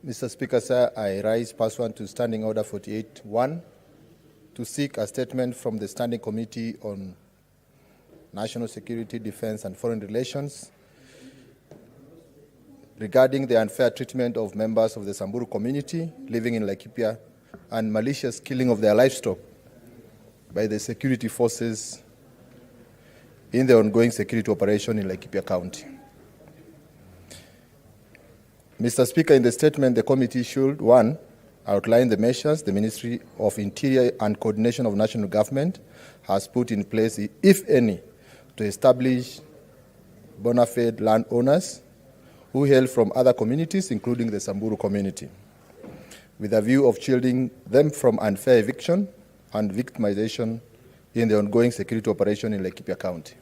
Mr. Speaker, sir, I rise pursuant to Standing Order 48.1 to seek a statement from the Standing Committee on National Security, Defense and Foreign Relations regarding the unfair treatment of members of the Samburu community living in Laikipia and malicious killing of their livestock by the security forces in the ongoing security operation in Laikipia County. Mr. Speaker, in the statement, the committee should, 1, outline the measures the Ministry of Interior and Coordination of National Government has put in place, if any, to establish bona fide landowners who hail from other communities, including the Samburu community, with a view of shielding them from unfair eviction and victimization in the ongoing security operation in Laikipia County.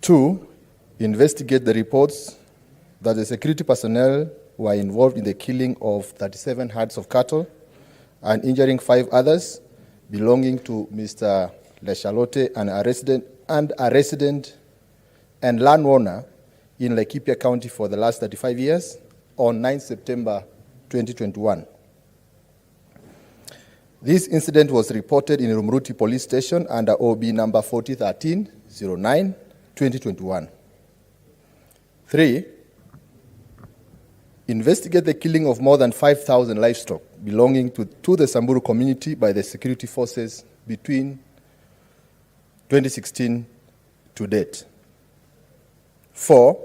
2, investigate the reports that the security personnel were involved in the killing of 37 herds of cattle and injuring 5 others belonging to Mr. Leshalote, a resident and landowner in Laikipia County for the last 35 years on 9 September 2021. This incident was reported in Rumruti Police Station under OB number 4013-09-2021. 3, investigate the killing of more than 5,000 livestock belonging to the Samburu community by the security forces between 2016 to date. 4,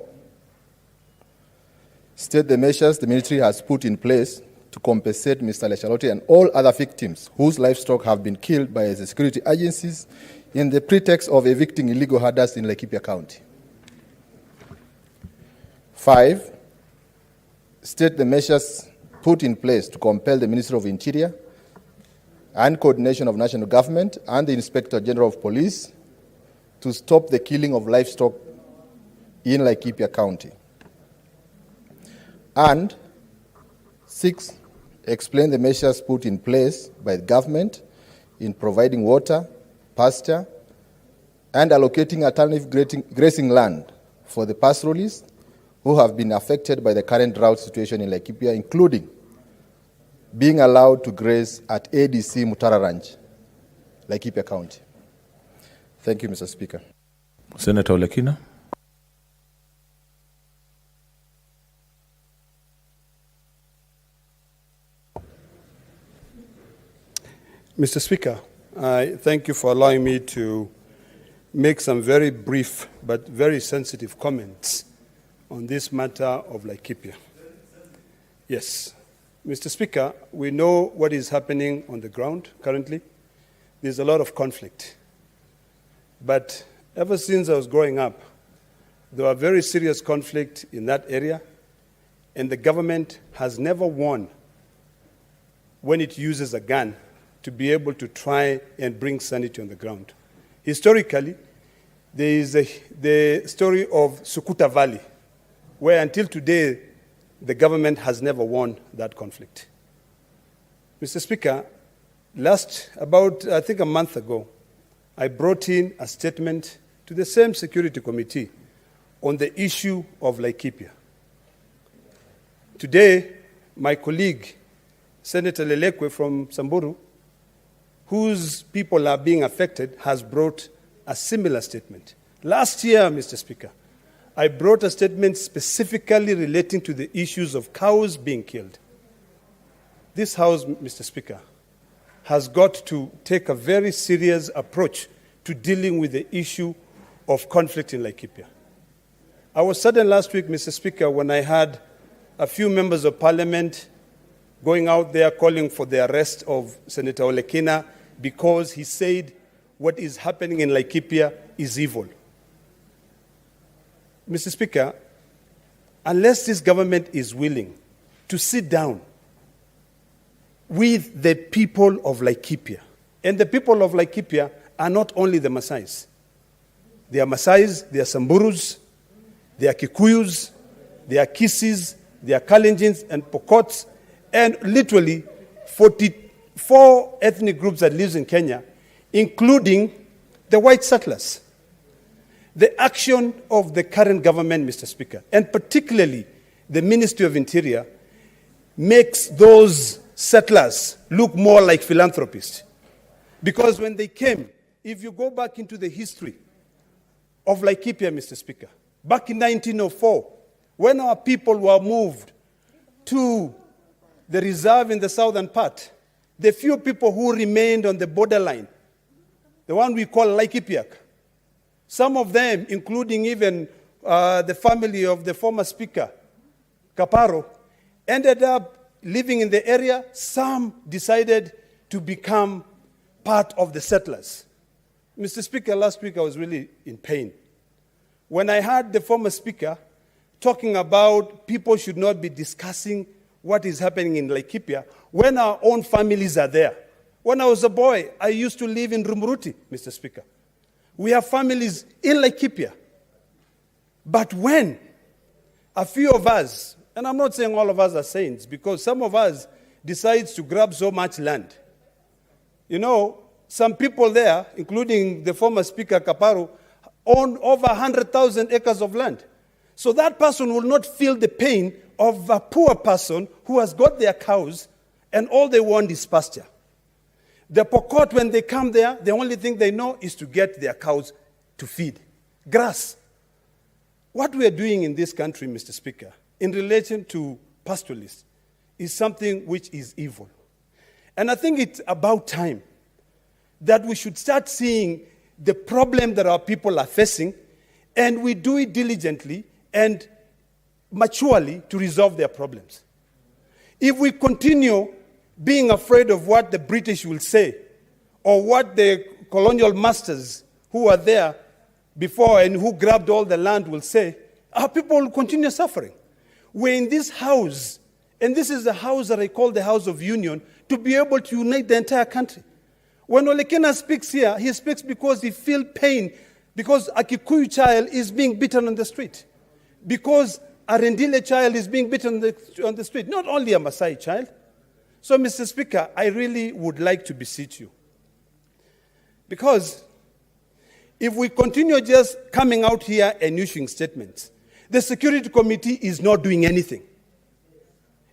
state the measures the military has put in place to compensate Mr. Leshalote and all other victims whose livestock have been killed by the security agencies in the pretext of evicting illegal herders in Laikipia County. 5, state the measures put in place to compel the Ministry of Interior and Coordination of National Government and the Inspector General of Police to stop the killing of livestock in Laikipia County. And 6, explain the measures put in place by the government in providing water, pasture, and allocating alternative grazing land for the pastoralists who have been affected by the current drought situation in Laikipia, including being allowed to graze at ADC Mutara Ranch, Laikipia County. Thank you, Mr. Speaker. Senator Olekina. Mr. Speaker, I thank you for allowing me to make some very brief but very sensitive comments on this matter of Laikipia. Yes, Mr. Speaker, we know what is happening on the ground currently. There's a lot of conflict. But ever since I was growing up, there were very serious conflict in that area, and the government has never won when it uses a gun to be able to try and bring sanity on the ground. Historically, there is the story of Sukuta Valley, where until today, the government has never won that conflict. Mr. Speaker, about a month ago, I brought in a statement to the same Security Committee on the issue of Laikipia. Today, my colleague, Senator Lelekwe from Samburu, whose people are being affected, has brought a similar statement. Last year, Mr. Speaker, I brought a statement specifically relating to the issues of cows being killed. This House, Mr. Speaker, has got to take a very serious approach to dealing with the issue of conflict in Laikipia. I was saddened last week, Mr. Speaker, when I had a few members of parliament going out there calling for the arrest of Senator Olekina because he said what is happening in Laikipia is evil. Mr. Speaker, unless this government is willing to sit down with the people of Laikipia, and the people of Laikipia are not only the Maasais. They are Maasais, they are Samburus, they are Kikuyus, they are Kisis, they are Kalenjins and Pokots, and literally 44 ethnic groups that live in Kenya, including the white settlers. The action of the current government, Mr. Speaker, and particularly the Ministry of Interior makes those settlers look more like philanthropists. Because when they came, if you go back into the history of Laikipia, Mr. Speaker, back in 1904, when our people were moved to the reserve in the southern part, the few people who remained on the borderline, the one we call Laikipia, some of them, including even the family of the former speaker, Kaparo, ended up living in the area. Some decided to become part of the settlers. Mr. Speaker, last week I was really in pain when I heard the former speaker talking about people should not be discussing what is happening in Laikipia when our own families are there. When I was a boy, I used to live in Rumuruti, Mr. Speaker. We have families in Laikipia. But when a few of us, and I'm not saying all of us are saints, because some of us decides to grab so much land. You know, some people there, including the former speaker Kaparo, own over 100,000 acres of land. So that person will not feel the pain of a poor person who has got their cows and all they want is pasture. The Pokot, when they come there, the only thing they know is to get their cows to feed. Grass. What we are doing in this country, Mr. Speaker, in relation to pastoralists, is something which is evil. And I think it's about time that we should start seeing the problem that our people are facing, and we do it diligently and maturely to resolve their problems. If we continue being afraid of what the British will say or what the colonial masters who are there before and who grabbed all the land will say, our people will continue suffering. We're in this house, and this is the house that I call the House of Union, to be able to unite the entire country. When Olekena speaks here, he speaks because he feels pain, because a Kikuyu child is being beaten on the street, because a Rendile child is being beaten on the street, not only a Maasai child. So, Mr. Speaker, I really would like to beseech you, because if we continue just coming out here and issuing statements, the Security Committee is not doing anything.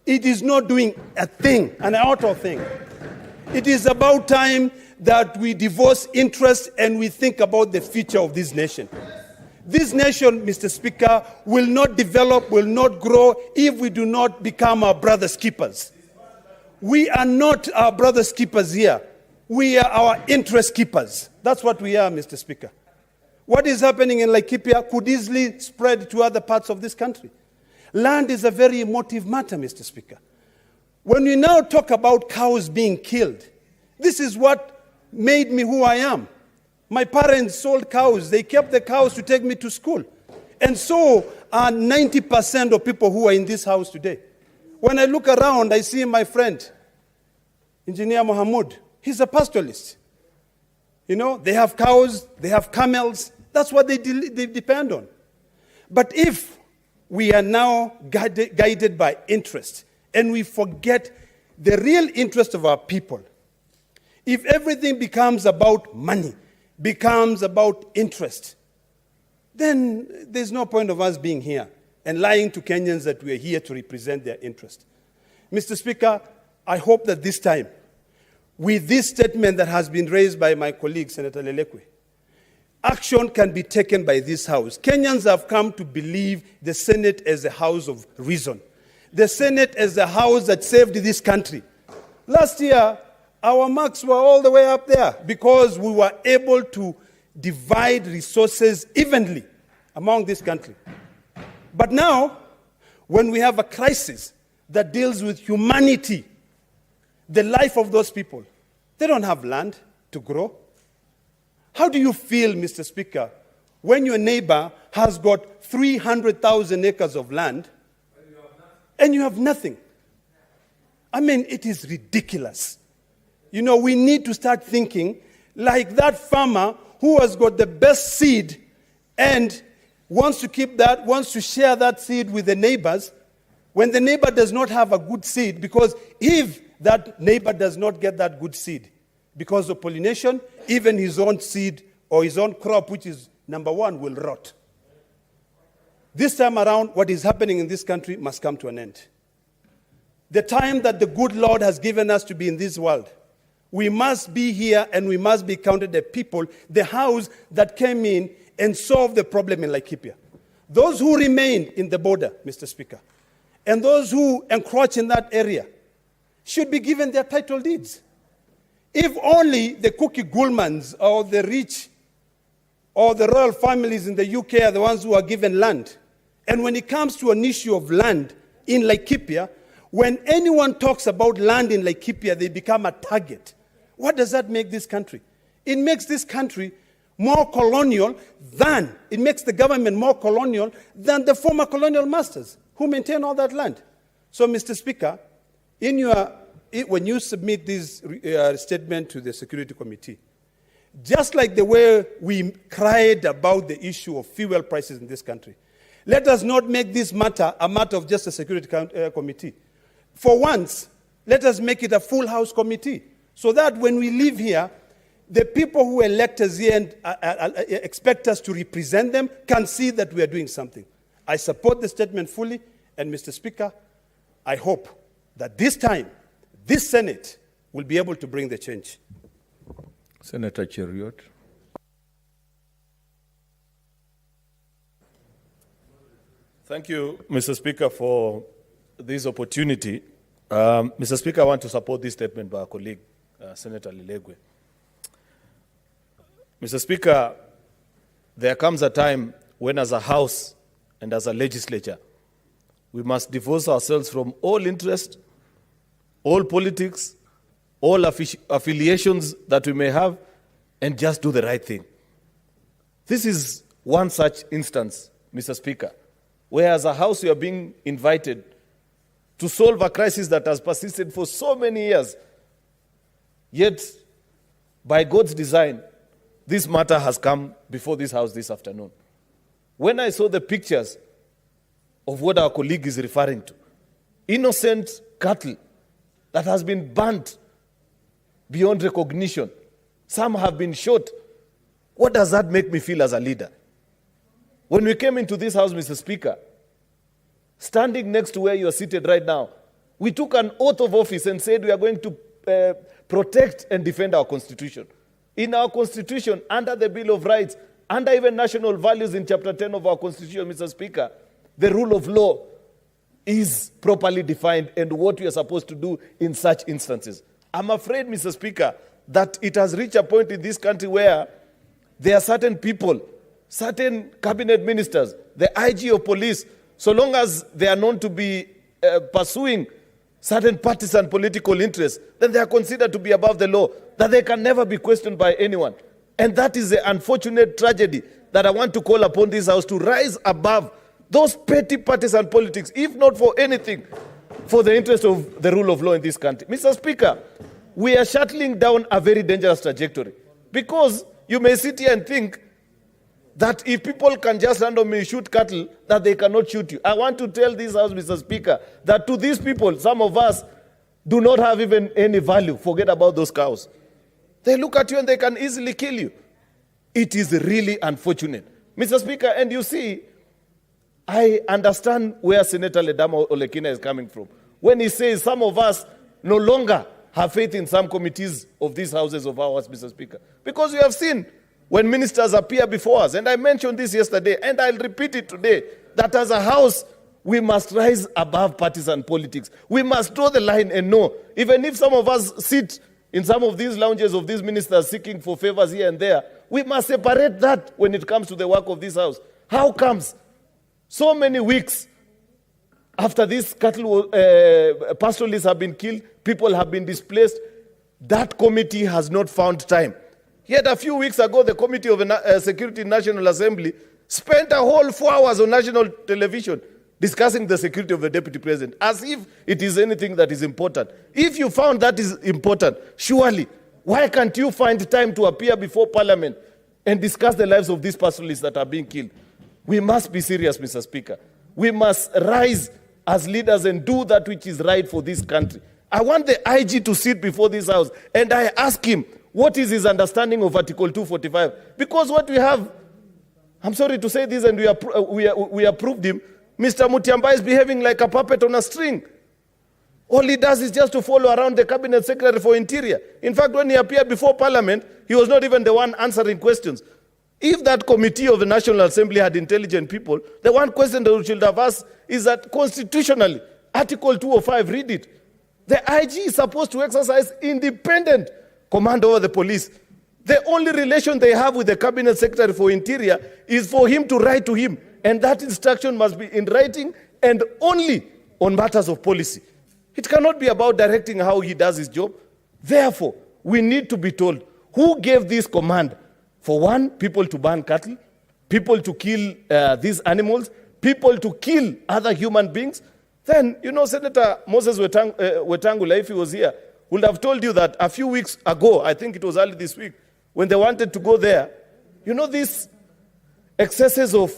It is not doing a thing, an outer thing. It is about time that we divorce interest and we think about the future of this nation. This nation, Mr. Speaker, will not develop, will not grow if we do not become our brother's keepers. We are not our brother's keepers here. We are our interest keepers. That's what we are, Mr. Speaker. What is happening in Laikipia could easily spread to other parts of this country. Land is a very emotive matter, Mr. Speaker. When we now talk about cows being killed, this is what made me who I am. My parents sold cows. They kept the cows to take me to school. And so are 90% of people who are in this house today. When I look around, I see my friend, Engineer Mohamud. He's a pastoralist. You know, they have cows, they have camels. That's what they depend on. But if we are now guided by interest and we forget the real interest of our people, if everything becomes about money, becomes about interest, then there's no point of us being here and lying to Kenyans that we are here to represent their interest. Mr. Speaker, I hope that this time, with this statement that has been raised by my colleague, Senator Lelekwe, action can be taken by this House. Kenyans have come to believe the Senate as a house of reason. The Senate as a house that saved this country. Last year, our marks were all the way up there because we were able to divide resources evenly among this country. But now, when we have a crisis that deals with humanity, the life of those people, they don't have land to grow. How do you feel, Mr. Speaker, when your neighbor has got 300,000 acres of land and you have nothing? I mean, it is ridiculous. You know, we need to start thinking like that farmer who has got the best seed and wants to keep that, wants to share that seed with the neighbors, when the neighbor does not have a good seed, because if that neighbor does not get that good seed because of pollination, even his own seed or his own crop, which is number one, will rot. This time around, what is happening in this country must come to an end. The time that the good Lord has given us to be in this world, we must be here and we must be counted the people, the house that came in and solved the problem in Laikipia. Those who remain in the border, Mr. Speaker, and those who encroach in that area should be given their title deeds. If only the Cookie Gulmans or the rich or the royal families in the UK are the ones who are given land. And when it comes to an issue of land in Laikipia, when anyone talks about land in Laikipia, they become a target. What does that make this country? It makes this country more colonial than, it makes the government more colonial than the former colonial masters who maintain all that land. So, Mr. Speaker, when you submit this statement to the Security Committee, just like the way we cried about the issue of fuel prices in this country, let us not make this matter a matter of just a Security Committee. For once, let us make it a full House committee, so that when we leave here, the people who elect us here and expect us to represent them can see that we are doing something. I support the statement fully, and Mr. Speaker, I hope that this time, this Senate will be able to bring the change. Senator Cheriot. Thank you, Mr. Speaker, for this opportunity. Mr. Speaker, I want to support this statement by our colleague, Senator Lilegwe. Mr. Speaker, there comes a time when as a House and as a legislature, we must divorce ourselves from all interest, all politics, all affiliations that we may have, and just do the right thing. This is one such instance, Mr. Speaker, where as a House we are being invited to solve a crisis that has persisted for so many years. Yet, by God's design, this matter has come before this House this afternoon. When I saw the pictures of what our colleague is referring to, innocent cattle that has been burnt beyond recognition, some have been shot, what does that make me feel as a leader? When we came into this House, Mr. Speaker, standing next to where you are seated right now, we took an oath of office and said we are going to protect and defend our Constitution. In our Constitution, under the Bill of Rights, under even national values in Chapter 10 of our Constitution, Mr. Speaker, the rule of law is properly defined and what we are supposed to do in such instances. I'm afraid, Mr. Speaker, that it has reached a point in this country where there are certain people, certain cabinet ministers, the IG of police, so long as they are known to be pursuing certain partisan political interests, then they are considered to be above the law, that they can never be questioned by anyone. And that is the unfortunate tragedy that I want to call upon this House to rise above those petty partisan politics, if not for anything, for the interest of the rule of law in this country. Mr. Speaker, we are shuttling down a very dangerous trajectory, because you may sit here and think that if people can just randomly shoot cattle, that they cannot shoot you. I want to tell this House, Mr. Speaker, that to these people, some of us do not have even any value. Forget about those cows. They look at you and they can easily kill you. It is really unfortunate. Mr. Speaker, and you see, I understand where Senator Ledama Olekina is coming from when he says some of us no longer have faith in some committees of these houses of ours, Mr. Speaker. Because we have seen when ministers appear before us, and I mentioned this yesterday, and I'll repeat it today, that as a House, we must rise above partisan politics. We must draw the line and know, even if some of us sit in some of these lounges of these ministers seeking for favors here and there, we must separate that when it comes to the work of this House. How comes so many weeks after these cattle pastoralists have been killed, people have been displaced, that committee has not found time? Yet a few weeks ago, the Committee of Security National Assembly spent a whole 4 hours on national television discussing the security of the Deputy President, as if it is anything that is important. If you found that is important, surely, why can't you find time to appear before Parliament and discuss the lives of these pastoralists that are being killed? We must be serious, Mr. Speaker. We must rise as leaders and do that which is right for this country. I want the IG to sit before this House, and I ask him, what is his understanding of Article 245? Because what we have I'm sorry to say this, and we approved him. Mr. Mutembei is behaving like a puppet on a string. All he does is just to follow around the cabinet secretary for interior. In fact, when he appeared before parliament, he was not even the one answering questions. If that committee of the National Assembly had intelligent people, the one question that we should have asked is that constitutionally, Article 205, read it. The IG is supposed to exercise independent command over the police. The only relation they have with the cabinet secretary for interior is for him to write to him. And that instruction must be in writing and only on matters of policy. It cannot be about directing how he does his job. Therefore, we need to be told who gave this command. For one, people to ban cattle, people to kill these animals, people to kill other human beings. Then, Senator Moses Wetangula, if he was here, would have told you that a few weeks ago, I think it was early this week, when they wanted to go there, these excesses of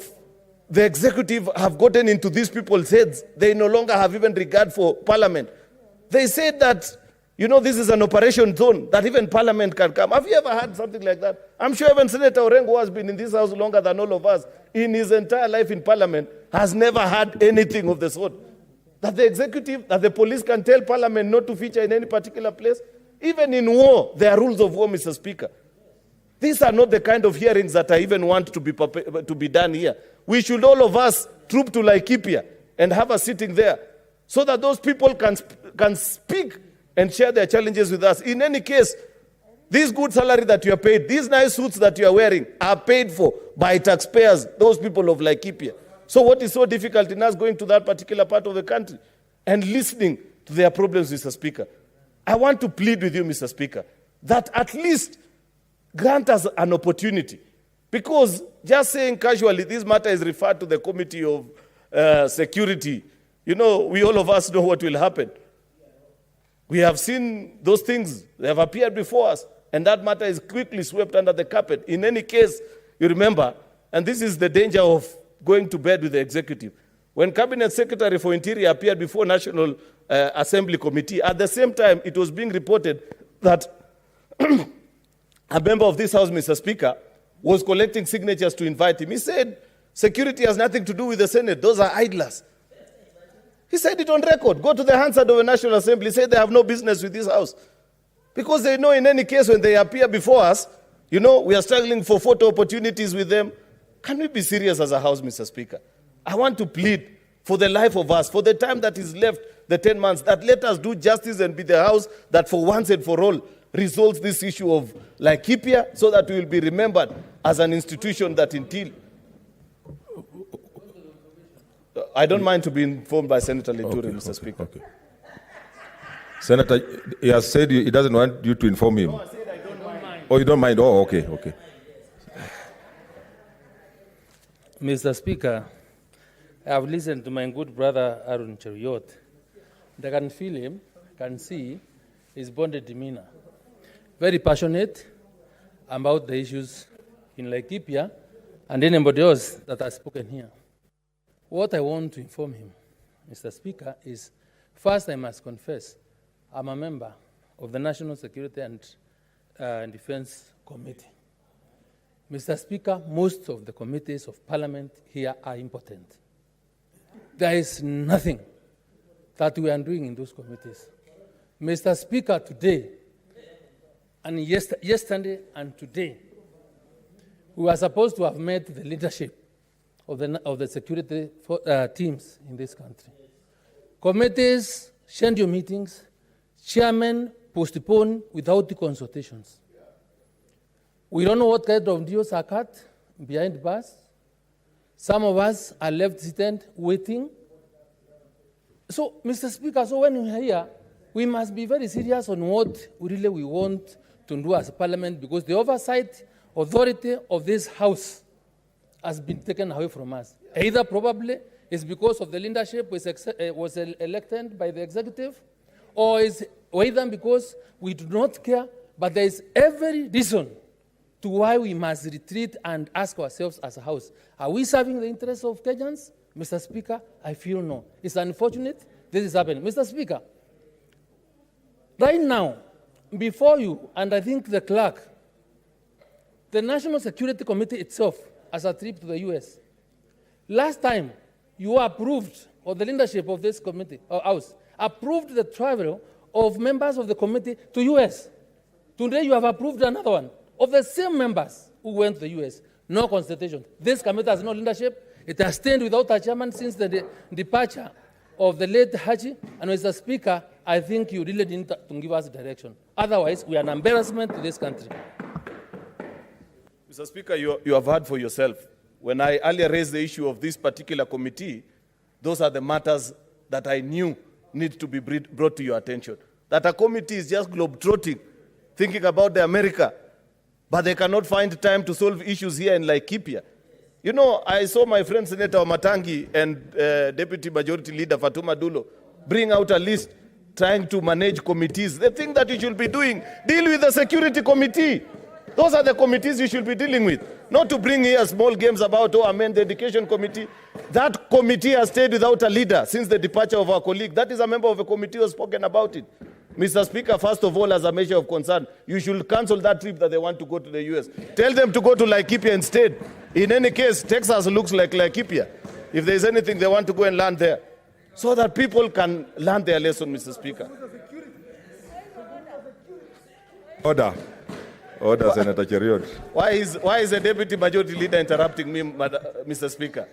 the executive have gotten into these people's heads. They no longer have even regard for parliament. They said that, this is an operation zone, that even parliament can come. Have you ever heard something like that? I'm sure even Senator Orengo, who has been in this house longer than all of us, in his entire life in parliament, has never heard anything of the sort. That the executive, that the police can tell parliament not to feature in any particular place. Even in war, there are rules of war, Mr. Speaker. These are not the kind of hearings that I even want to be done here. We should all of us troop to Laikipia and have a sitting there so that those people can speak and share their challenges with us. In any case, this good salary that you are paid, these nice suits that you are wearing are paid for by taxpayers, those people of Laikipia. So what is so difficult in us going to that particular part of the country and listening to their problems, Mr. Speaker? I want to plead with you, Mr. Speaker, that at least grant us an opportunity. Because just saying casually, this matter is referred to the Committee of Security. We all of us know what will happen. We have seen those things. They have appeared before us. And that matter is quickly swept under the carpet. In any case, you remember, and this is the danger of going to bed with the executive. When Cabinet Secretary for Interior appeared before National Assembly Committee, at the same time, it was being reported that a member of this House, Mr. Speaker, was collecting signatures to invite him. He said, security has nothing to do with the Senate. Those are idlers. He said it on record. Go to the Hansard of the National Assembly. Say they have no business with this House. Because they know in any case when they appear before us, we are struggling for photo opportunities with them. Can we be serious as a House, Mr. Speaker? I want to plead for the life of us, for the time that is left, the 10 months, that let us do justice and be the House that for once and for all resolves this issue of Laikipia so that we will be remembered as an institution that until... I don't mind to be informed by Senator Linturi, Mr. Speaker. Okay. Senator, he has said he doesn't want you to inform him. No, I said I don't mind. Oh, you don't mind? Oh, okay. Mr. Speaker, I have listened to my good brother Arun Cheruiyot. I can feel him, can see his bonded demeanor. Very passionate about the issues in Laikipia and anybody else that has spoken here. What I want to inform him, Mr. Speaker, is first I must confess I'm a member of the National Security and Defense Committee. Mr. Speaker, most of the committees of Parliament here are important. There is nothing that we are doing in those committees. Mr. Speaker, today, and yesterday and today, we were supposed to have met the leadership of the security teams in this country. Committees schedule meetings, chairmen postpone without the consultations. We don't know what kind of deals are cut behind bars. Some of us are left seated waiting. So, Mr. Speaker, when we are here, we must be very serious on what we want to do as a parliament, because the oversight authority of this House has been taken away from us. Either probably it's because of the leadership was elected by the executive, or either because we do not care, but there is every reason to why we must retreat and ask ourselves as a House, are we serving the interests of Kenyans? Mr. Speaker, I feel no. It's unfortunate this is happening. Mr. Speaker, right now, before you, and I think the clerk, the National Security Committee itself as a trip to the US. Last time, you approved, or the leadership of this committee, or House, approved the travel of members of the committee to US. Today, you have approved another one of the same members who went to the US. No consultation. This committee has no leadership. It has stayed without a chairman since the departure of the late Haji. And Mr. Speaker, I think you really need to give us direction. Otherwise, we are an embarrassment to this country. Mr. Speaker, you have heard for yourself. When I earlier raised the issue of this particular committee, those are the matters that I knew need to be brought to your attention. That a committee is just globetrotting, thinking about the America, but they cannot find time to solve issues here in Laikipia. You know, I saw my friend Senator Matangi and Deputy Majority Leader Fatuma Dulo bring out a list trying to manage committees. The thing that you should be doing, deal with the security committee. Those are the committees you should be dealing with. Not to bring here small games about, amend the education committee. That committee has stayed without a leader since the departure of our colleague. That is a member of a committee who has spoken about it. Mr. Speaker, first of all, as a measure of concern, you should cancel that trip that they want to go to the US. Tell them to go to Laikipia instead. In any case, Texas looks like Laikipia. If there's anything, they want to go and land there. So that people can learn their lesson, Mr. Speaker. Order. Order, Senator Cheriot. Why is the Deputy Majority Leader interrupting me, Mr. Speaker?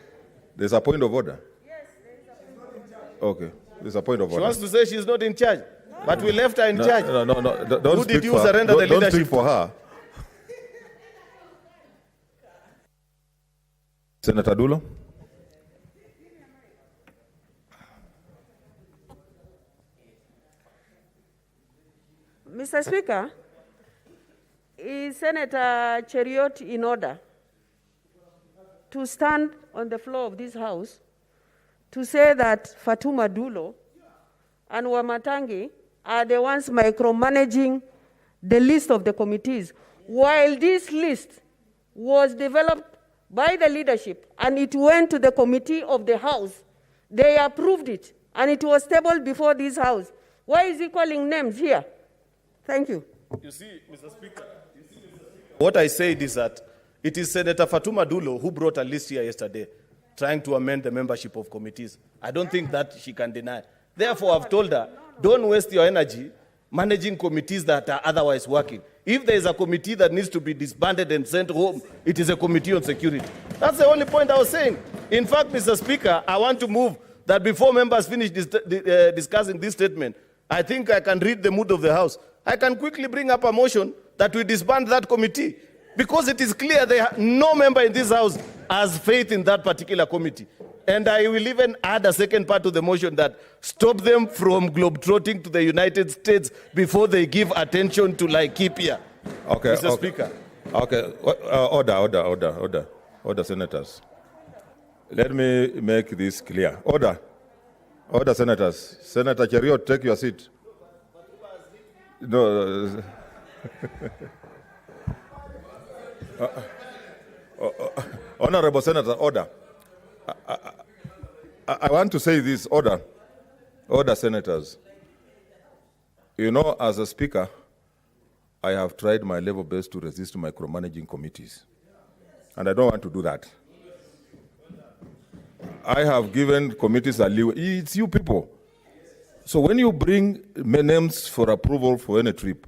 There's a point of order. Yes, there is a point of order. Okay, there's a point of order. She wants to say she's not in charge, but we left her in charge. No. Don't Who speak did you for her. surrender the Don't leadership speak for her. Senator Dulo. Mr. Speaker, is Senator Cheriot in order to stand on the floor of this House to say that Fatuma Dulo and Wamatangi are the ones micromanaging the list of the committees, while this list was developed by the leadership and it went to the committee of the House. They approved it and it was tabled before this House. Why is he calling names here? Thank you. You see, Mr. Speaker, what I said is that it is Senator Fatuma Dulo who brought a list here yesterday trying to amend the membership of committees. I don't think that she can deny. Therefore, I've told her, don't waste your energy managing committees that are otherwise working. If there is a committee that needs to be disbanded and sent home, it is a committee on security. That's the only point I was saying. In fact, Mr. Speaker, I want to move that before members finish discussing this statement, I think I can read the mood of the House. I can quickly bring up a motion that we disband that committee because it is clear no member in this House has faith in that particular committee. And I will even add a second part to the motion that stop them from globetrotting to the United States before they give attention to Laikipia. Okay, Mr. Speaker. Okay, order, senators. Let me make this clear. Order, senators. Senator Cheriot, take your seat. No. Honorable Senator, order. I want to say this, order, senators. You know, as a speaker, I have tried my level best to resist micromanaging committees. And I don't want to do that. I have given committees a leeway. It's you people. So when you bring names for approval for any trip,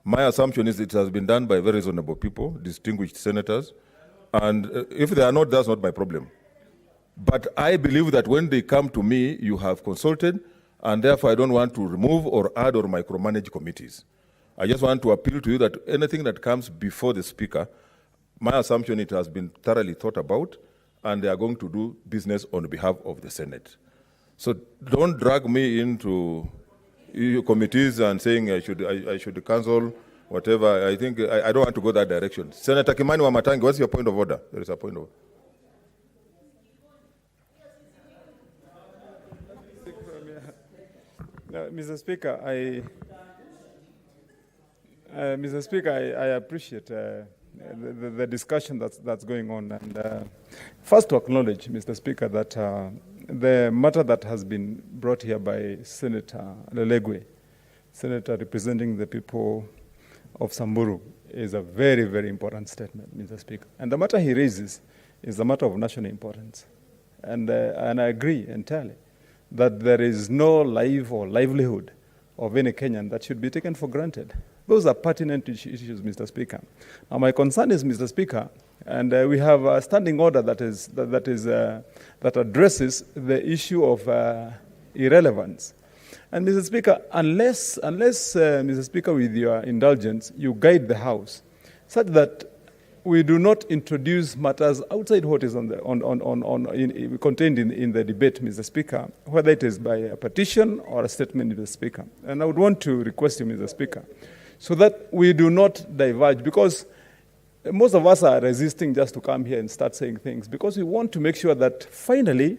my assumption is it has been done by very reasonable people, distinguished senators. And if they are not, that's not my problem. But I believe that when they come to me, you have consulted, and therefore I don't want to remove or add or micromanage committees. I just want to appeal to you that anything that comes before the Speaker, my assumption it has been thoroughly thought about, and they are going to do business on behalf of the Senate. So don't drag me into committees and saying I should cancel whatever. I think I don't want to go that direction. Senator Kimani Wamatangi, what's your point of order? There is a point of order. Mr. Speaker, I appreciate the discussion that's going on. And first to acknowledge, Mr. Speaker, that the matter that has been brought here by Senator Lelegwe, Senator representing the people of Samburu, is a very, very important statement, Mr. Speaker. And the matter he raises is a matter of national importance. And I agree entirely that there is no life or livelihood of any Kenyan that should be taken for granted. Those are pertinent issues, Mr. Speaker. Now, my concern is, Mr. Speaker, and we have a standing order that addresses the issue of irrelevance. And, Mr. Speaker, unless Mr. Speaker, with your indulgence, you guide the House such that we do not introduce matters outside what is contained in the debate, Mr. Speaker, whether it is by a petition or a statement, Mr. Speaker. And I would want to request you, Mr. Speaker, so that we do not diverge, because most of us are resisting just to come here and start saying things, because we want to make sure that finally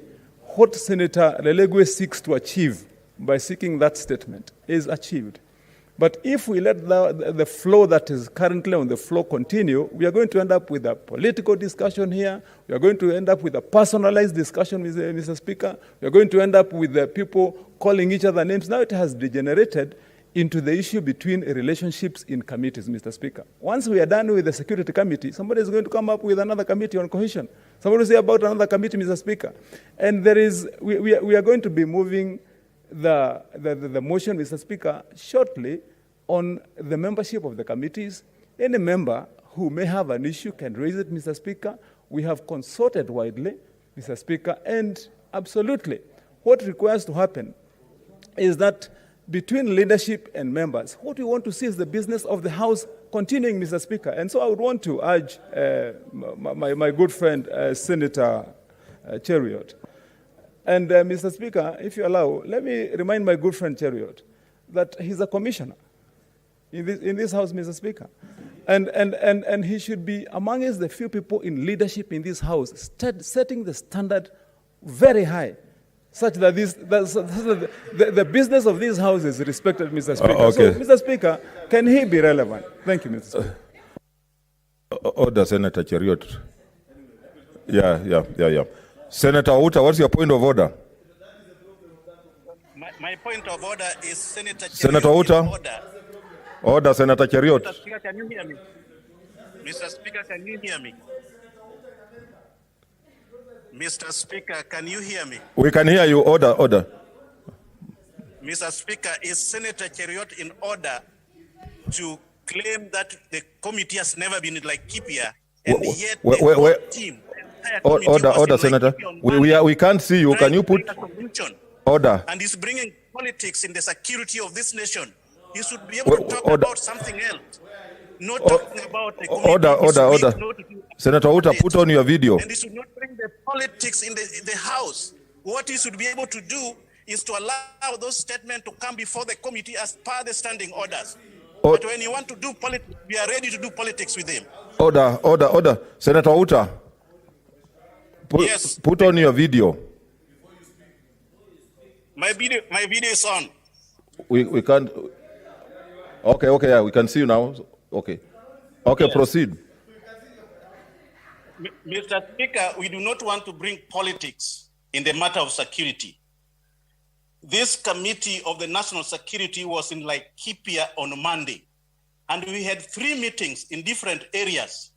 what Senator Lelegwe seeks to achieve by seeking that statement is achieved. But if we let the flow that is currently on the floor continue, we are going to end up with a political discussion here. We are going to end up with a personalized discussion, Mr. Speaker. We are going to end up with the people calling each other names. Now it has degenerated into the issue between relationships in committees, Mr. Speaker. Once we are done with the Security Committee, somebody is going to come up with another committee on cohesion. Somebody will say about another committee, Mr. Speaker. And we are going to be moving the motion, Mr. Speaker, shortly on the membership of the committees. Any member who may have an issue can raise it, Mr. Speaker. We have consulted widely, Mr. Speaker, and absolutely what requires to happen is that between leadership and members, what we want to see is the business of the House continuing, Mr. Speaker. And so I would want to urge my good friend, Senator Cheriot. And Mr. Speaker, if you allow, let me remind my good friend Cheriot that he's a commissioner in this House, Mr. Speaker. And he should be amongst the few people in leadership in this House setting the standard very high, such that the business of this House is respected, Mr. Speaker. Okay. So, Mr. Speaker, can he be relevant? Thank you, Mr. Speaker. Order, Senator Cheriot. Yeah. Senator Outa, what's your point of order? My point of order is Senator Cheriot. Senator Outa. Order, Senator Cheriot. Mr. Speaker, can you hear me? Mr. Speaker, can you hear me? Mr. Speaker, can you hear me? We can hear you. Order. Mr. Speaker, is Senator Cheriot in order to claim that the committee has never been in Laikipia, and yet the whole team, the entire committee was Order, in Senator. Laikipia on We can't see you. Can you put order? And he's bringing politics in the security of this nation. He should be able to talk about something else, not talking about the committee. Order. Senator Outa, put on your video. And he should not bring the politics in the House. What he should be able to do is to allow those statements to come before the committee as per the standing orders. But when you want to do politics, we are ready to do politics with him. Order. Senator Outa, Yes. Put on your video. My video is on. We can't. Okay, yeah, we can see you now. Okay, yes. Proceed. Mr. Speaker, we do not want to bring politics in the matter of security. This committee of the national security was in Laikipia on Monday, and we had 3 meetings in different areas,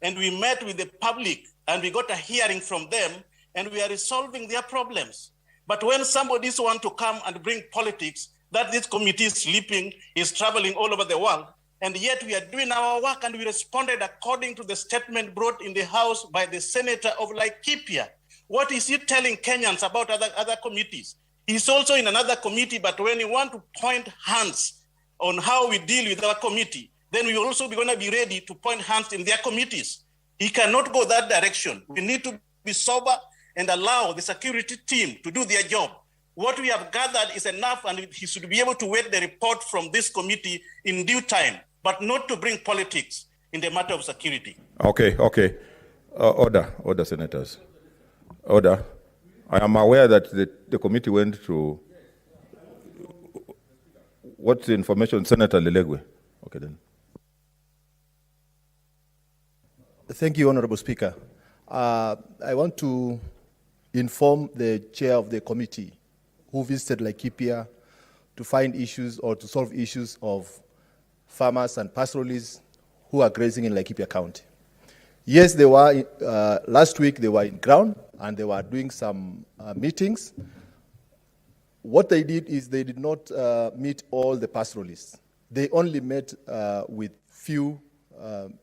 and we met with the public, and we got a hearing from them, and we are resolving their problems. But when somebody wants to come and bring politics, that this committee is sleeping, is traveling all over the world, and yet we are doing our work, and we responded according to the statement brought in the House by the senator of Laikipia. What is he telling Kenyans about other committees? He's also in another committee, but when you want to point hands on how we deal with our committee, then we will also be going to be ready to point hands in their committees. He cannot go that direction. We need to be sober and allow the security team to do their job. What we have gathered is enough, and he should be able to wait the report from this committee in due time, but not to bring politics in the matter of security. Okay. Order, senators. Order. I am aware that the committee went to, what's the information? Senator Lelegwe. Okay, then. Thank you, Honorable Speaker. I want to inform the chair of the committee who visited Laikipia to find issues or to solve issues of farmers and pastoralists who are grazing in Laikipia County. Yes, they were, last week they were in ground and they were doing some meetings. What they did is they did not meet all the pastoralists. They only met with few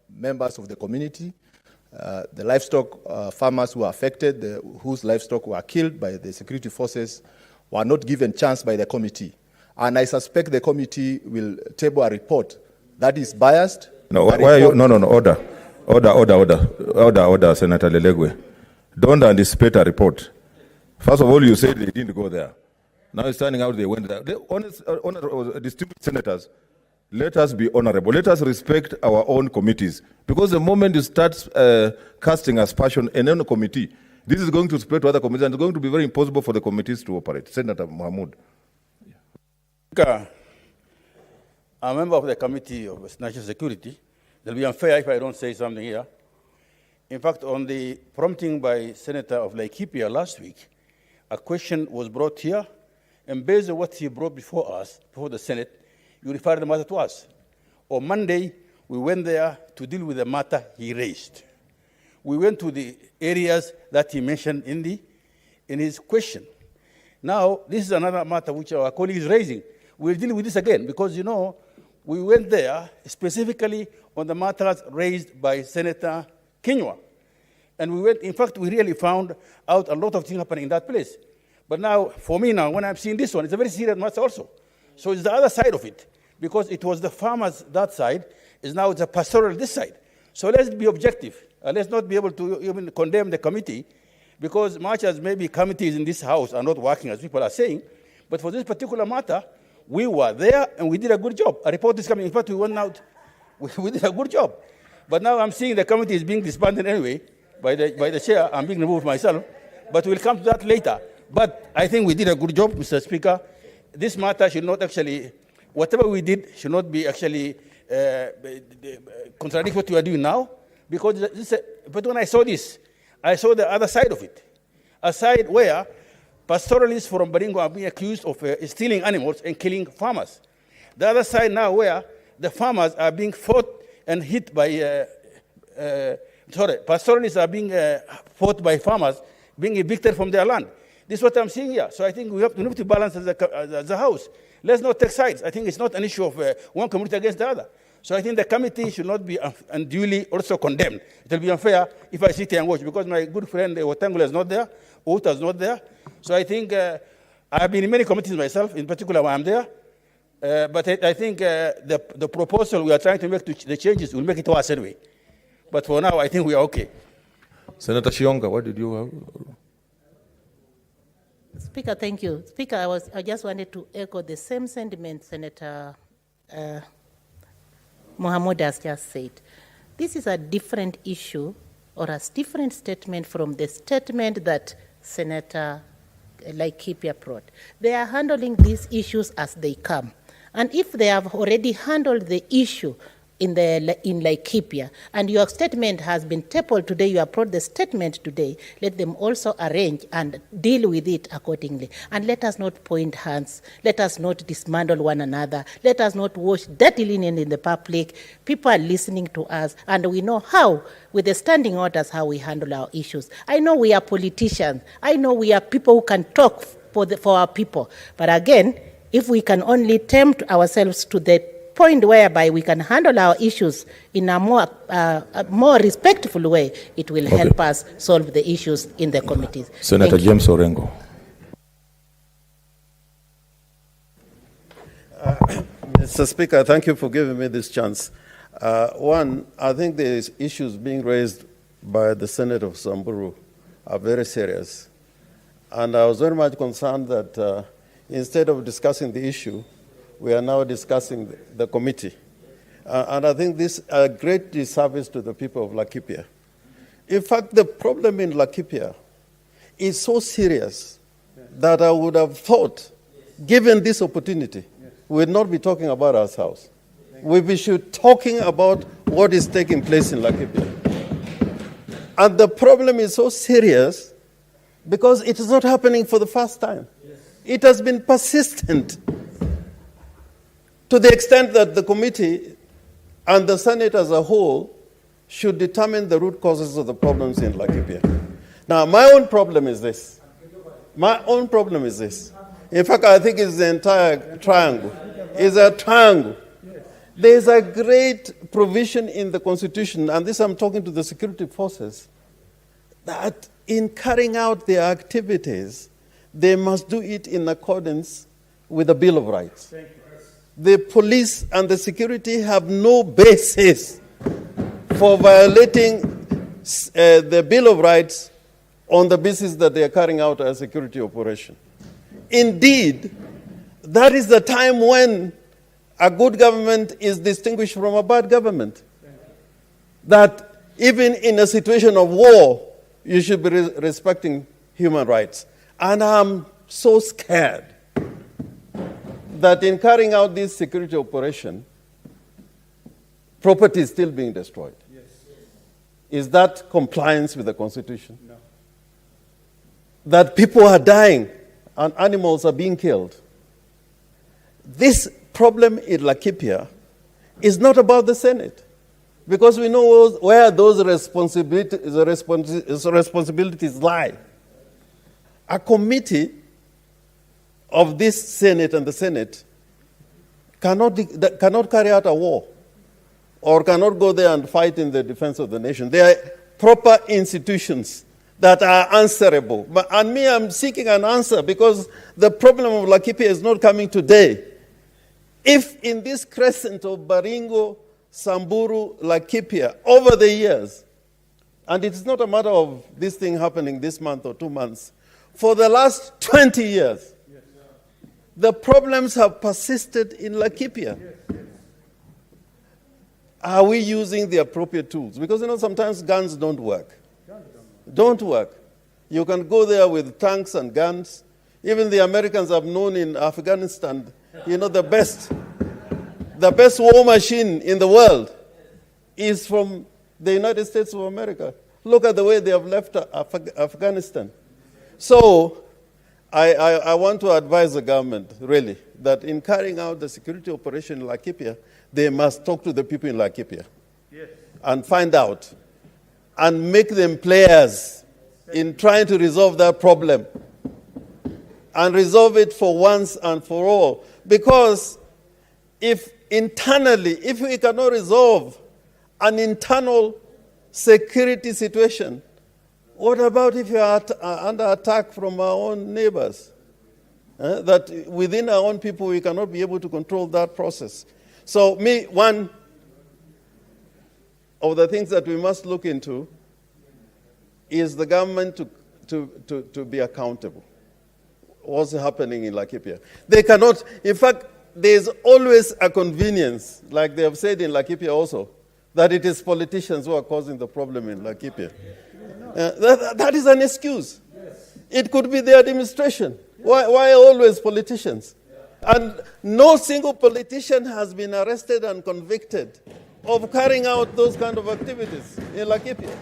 members of the community. The livestock farmers who were affected, whose livestock were killed by the security forces, were not given chance by the committee. And I suspect the committee will table a report that is biased. No, why are you? No, order. Order, Senator Lelegwe. Don't anticipate a report. First of all, you said they didn't go there. Now it's turning out they went there. Distinguished senators, let us be honorable. Let us respect our own committees. Because the moment you start casting aspersion in any committee, this is going to spread to other committees and it's going to be very impossible for the committees to operate. Senator Mahmoud. I'm a member of the Committee of National Security. It will be unfair if I don't say something here. In fact, on the prompting by Senator of Laikipia last week, a question was brought here, and based on what he brought before us, before the Senate, you referred the matter to us. On Monday, we went there to deal with the matter he raised. We went to the areas that he mentioned in his question. Now, this is another matter which our colleague is raising. We'll deal with this again because, we went there specifically on the matters raised by Senator Kinyua. And we went, in fact, we really found out a lot of things happening in that place. But now, for me now, when I'm seeing this one, it's a very serious matter also. So it's the other side of it, because it was the farmers that side, is now the pastoral this side. So let's be objective. Let's not be able to even condemn the committee, because much as maybe committees in this house are not working as people are saying, but for this particular matter, we were there and we did a good job. A report is coming. In fact, we went out, we did a good job. But now I'm seeing the committee is being disbanded anyway by the chair. I'm being removed myself. But we'll come to that later. But I think we did a good job, Mr. Speaker. This matter should not actually, whatever we did should not be actually contradict what we are doing now. Because but when I saw this, I saw the other side of it. A side where pastoralists from Baringo are being accused of stealing animals and killing farmers. The other side now where the farmers are being fought and hit by, pastoralists are being fought by farmers, being evicted from their land. This is what I'm seeing here. So I think we have to balance as a house. Let's not take sides. I think it's not an issue of one community against the other. So I think the committee should not be unduly also condemned. It will be unfair if I sit here and watch, because my good friend Watangula is not there, Ota is not there. So I think I've been in many committees myself, in particular when I'm there. But I think the proposal we are trying to make, the changes, will make it worse anyway. But for now, I think we are okay. Senator Shionga, what did you have? Speaker, thank you. Speaker, I just wanted to echo the same sentiment Senator Mohamud has just said. This is a different issue or a different statement from the statement that Senator Laikipia brought. They are handling these issues as they come. And if they have already handled the issue in Laikipia, and your statement has been tabled today, you have brought the statement today, let them also arrange and deal with it accordingly. And let us not point hands. Let us not dismantle one another. Let us not wash dirty linen in the public. People are listening to us, and we know how, with the standing orders, how we handle our issues. I know we are politicians. I know we are people who can talk for our people. But again, if we can only tempt ourselves to the point whereby we can handle our issues in a more respectful way, it will help us solve the issues in the committees. Senator James Orengo. Mr. Speaker, thank you for giving me this chance. One, I think the issues being raised by the Senator of Samburu are very serious. And I was very much concerned that instead of discussing the issue, we are now discussing the committee. And I think this is a great disservice to the people of Laikipia. In fact, the problem in Laikipia is so serious that I would have thought, given this opportunity, we would not be talking about ourselves. We should be talking about what is taking place in Laikipia. And the problem is so serious because it is not happening for the first time. It has been persistent, to the extent that the committee and the Senate as a whole should determine the root causes of the problems in Laikipia. Now, my own problem is this. In fact, I think it's the entire triangle. It's a triangle. There's a great provision in the Constitution, and this I'm talking to the security forces, that in carrying out their activities, they must do it in accordance with the Bill of Rights. The police and the security have no basis for violating the Bill of Rights on the basis that they are carrying out a security operation. Indeed, that is the time when a good government is distinguished from a bad government. That even in a situation of war, you should be respecting human rights. And I'm so scared that in carrying out this security operation, property is still being destroyed. Yes. Is that compliance with the Constitution? No. That people are dying and animals are being killed. This problem in Laikipia is not about the Senate, because we know where those responsibilities lie. A committee of this Senate and the Senate cannot carry out a war or cannot go there and fight in the defense of the nation. They are proper institutions that are answerable. And me, I'm seeking an answer, because the problem of Laikipia is not coming today. If in this crescent of Baringo, Samburu, Laikipia, over the years, and it's not a matter of this thing happening this month or 2 months, for the last 20 years, the problems have persisted in Laikipia. Are we using the appropriate tools? Because, sometimes guns don't work. Don't work. You can go there with tanks and guns. Even the Americans have known in Afghanistan, the best war machine in the world is from the United States of America. Look at the way they have left Afghanistan. So, I want to advise the government, really, that in carrying out the security operation in Laikipia, they must talk to the people in Laikipia. Yes. And find out and make them players in trying to resolve that problem and resolve it for once and for all. Because if we cannot resolve an internal security situation, what about if you are under attack from our own neighbors? That within our own people, we cannot be able to control that process. So one of the things that we must look into is the government to be accountable. What's happening in Laikipia? They cannot, in fact, there's always a convenience, like they have said in Laikipia also, that it is politicians who are causing the problem in Laikipia. That is an excuse. It could be the administration. Why always politicians? And no single politician has been arrested and convicted of carrying out those kind of activities in Laikipia.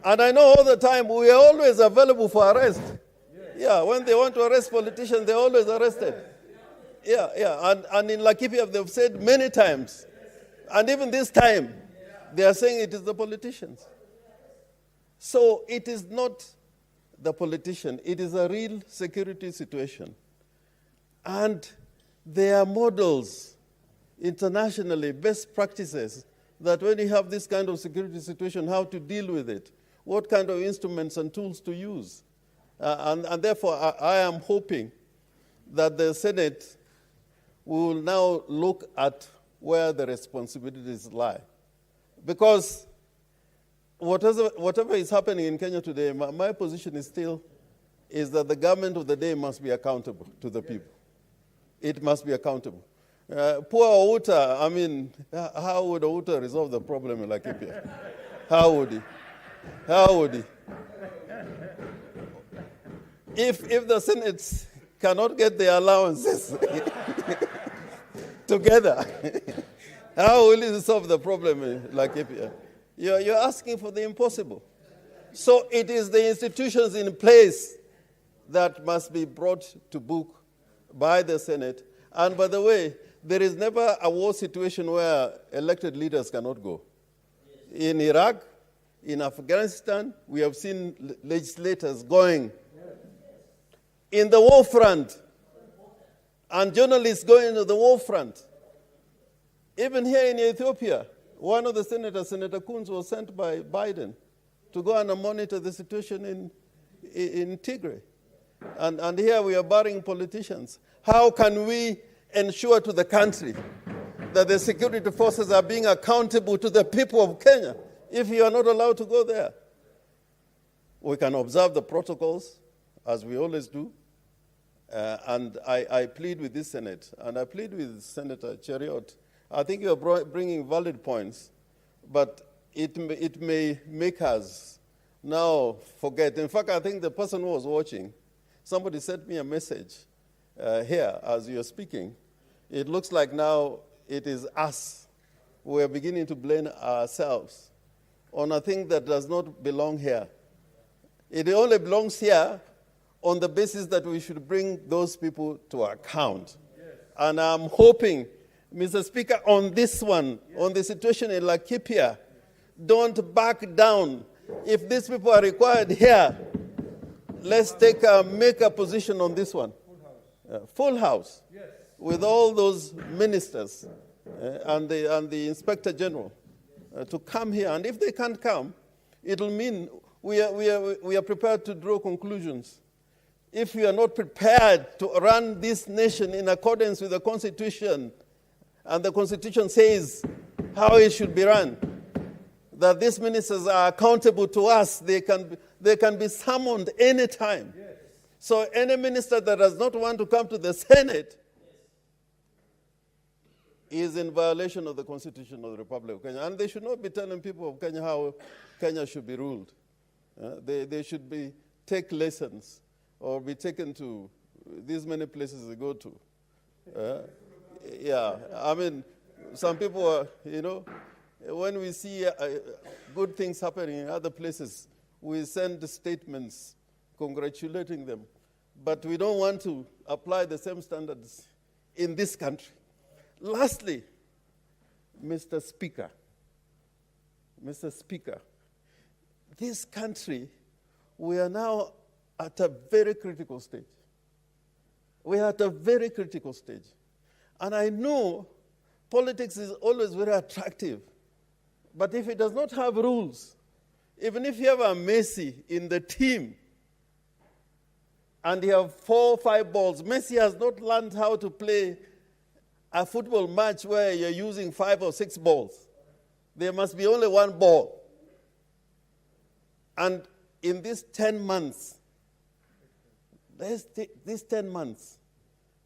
And I know all the time we are always available for arrest. Yeah, when they want to arrest politicians, they're always arrested. Yeah. And in Laikipia, they've said many times, and even this time, they are saying it is the politicians. So it is not the politician. It is a real security situation. And there are models internationally, best practices, that when you have this kind of security situation, how to deal with it, what kind of instruments and tools to use. And therefore, I am hoping that the Senate will now look at where the responsibilities lie. Because whatever is happening in Kenya today, my position is that the government of the day must be accountable to the people. It must be accountable. Poor Outa, how would Outa resolve the problem in Laikipia? How would he? If the Senate cannot get the allowances together, how will it solve the problem in Laikipia? You're asking for the impossible. So it is the institutions in place that must be brought to book by the Senate. And by the way, there is never a war situation where elected leaders cannot go. In Iraq, in Afghanistan, we have seen legislators going in the war front and journalists going to the war front. Even here in Ethiopia, one of the senators, Senator Kunz, was sent by Biden to go and monitor the situation in Tigray. And here we are barring politicians. How can we ensure to the country that the security forces are being accountable to the people of Kenya if you are not allowed to go there? We can observe the protocols, as we always do. And I plead with this Senate, and I plead with Senator Cheriot. I think you are bringing valid points, but it may make us now forget. In fact, I think the person who was watching, somebody sent me a message here as you are speaking. It looks like now it is us. We are beginning to blame ourselves on a thing that does not belong here. It only belongs here on the basis that we should bring those people to account. Yes. And I'm hoping, Mr. Speaker, on this one, on the situation in Laikipia, don't back down. If these people are required here, let's make a position on this one. Full house. Yes. With all those ministers and the Inspector General to come here. And if they can't come, it'll mean we are prepared to draw conclusions. If we are not prepared to run this nation in accordance with the Constitution, and the Constitution says how it should be run, that these ministers are accountable to us, they can be summoned anytime. Yes. So any minister that does not want to come to the Senate is in violation of the Constitution of the Republic of Kenya. And they should not be telling people of Kenya how Kenya should be ruled. They should take lessons or be taken to these many places they go to. Yeah, I mean, some people are, when we see good things happening in other places, we send statements congratulating them. But we don't want to apply the same standards in this country. Lastly, Mr. Speaker, this country, we are now at a very critical stage. We are at a very critical stage. And I know politics is always very attractive. But if it does not have rules, even if you have a Messi in the team and you have 4 or 5 balls, Messi has not learned how to play a football match where you're using 5 or 6 balls. There must be only 1 ball. And in these 10 months, these 10 months,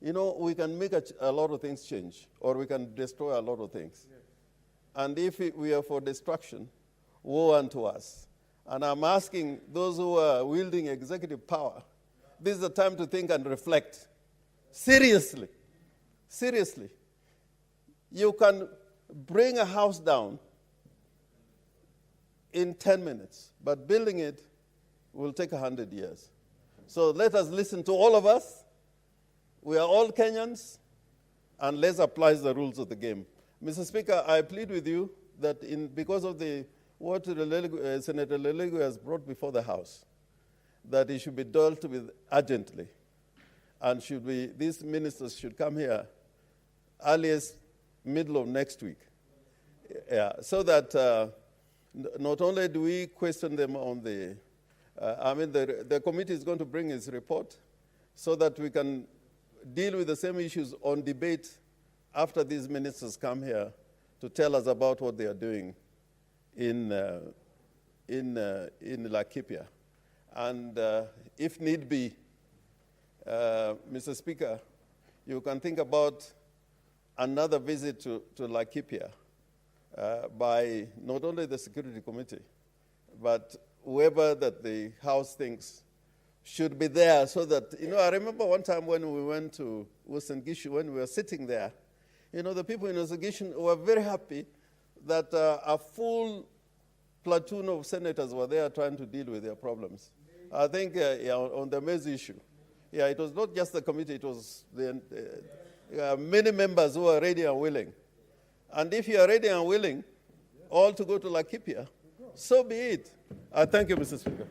we can make a lot of things change, or we can destroy a lot of things. Yes. And if we are for destruction, woe unto us. And I'm asking those who are wielding executive power, this is the time to think and reflect. Seriously. Seriously. You can bring a house down in 10 minutes, but building it will take 100 years. So let us listen to all of us. We are all Kenyans, and let's apply the rules of the game. Mr. Speaker, I plead with you that because of what Senator Lelego has brought before the House, that it should be dealt with urgently, and these ministers should come here earliest middle of next week, so that not only do we question them on the committee is going to bring its report, so that we can deal with the same issues on debate after these ministers come here to tell us about what they are doing in Laikipia. And if need be, Mr. Speaker, you can think about another visit to Laikipia by not only the Security Committee, but whoever that the House thinks should be there, so that, I remember one time when we went to Western Gishu, when we were sitting there, the people in Western Gishu were very happy that a full platoon of senators were there trying to deal with their problems. I think on the maize issue, it was not just the committee, it was many members who are ready and willing. And if you are ready and willing, all to go to Laikipia, so be it. Thank you, Mr. Speaker.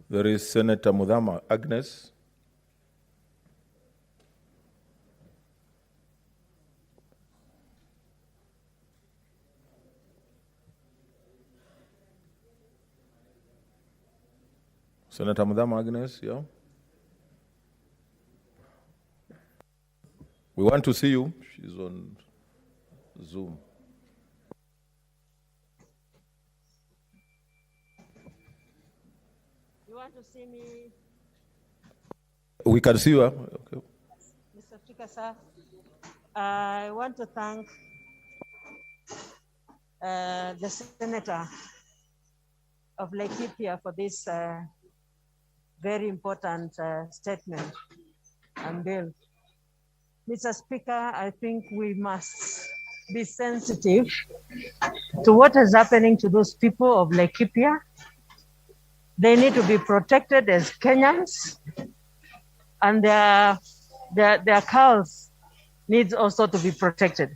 There is Senator Mudama Agnes. Senator Mudama Agnes, yeah. We want to see you. She's on Zoom. You want to see me? We can see you. Okay. Mr. Speaker, sir, I want to thank the Senator of Laikipia for this very important statement and bill. Mr. Speaker, I think we must be sensitive to what is happening to those people of Laikipia. They need to be protected as Kenyans, and their cows needs also to be protected.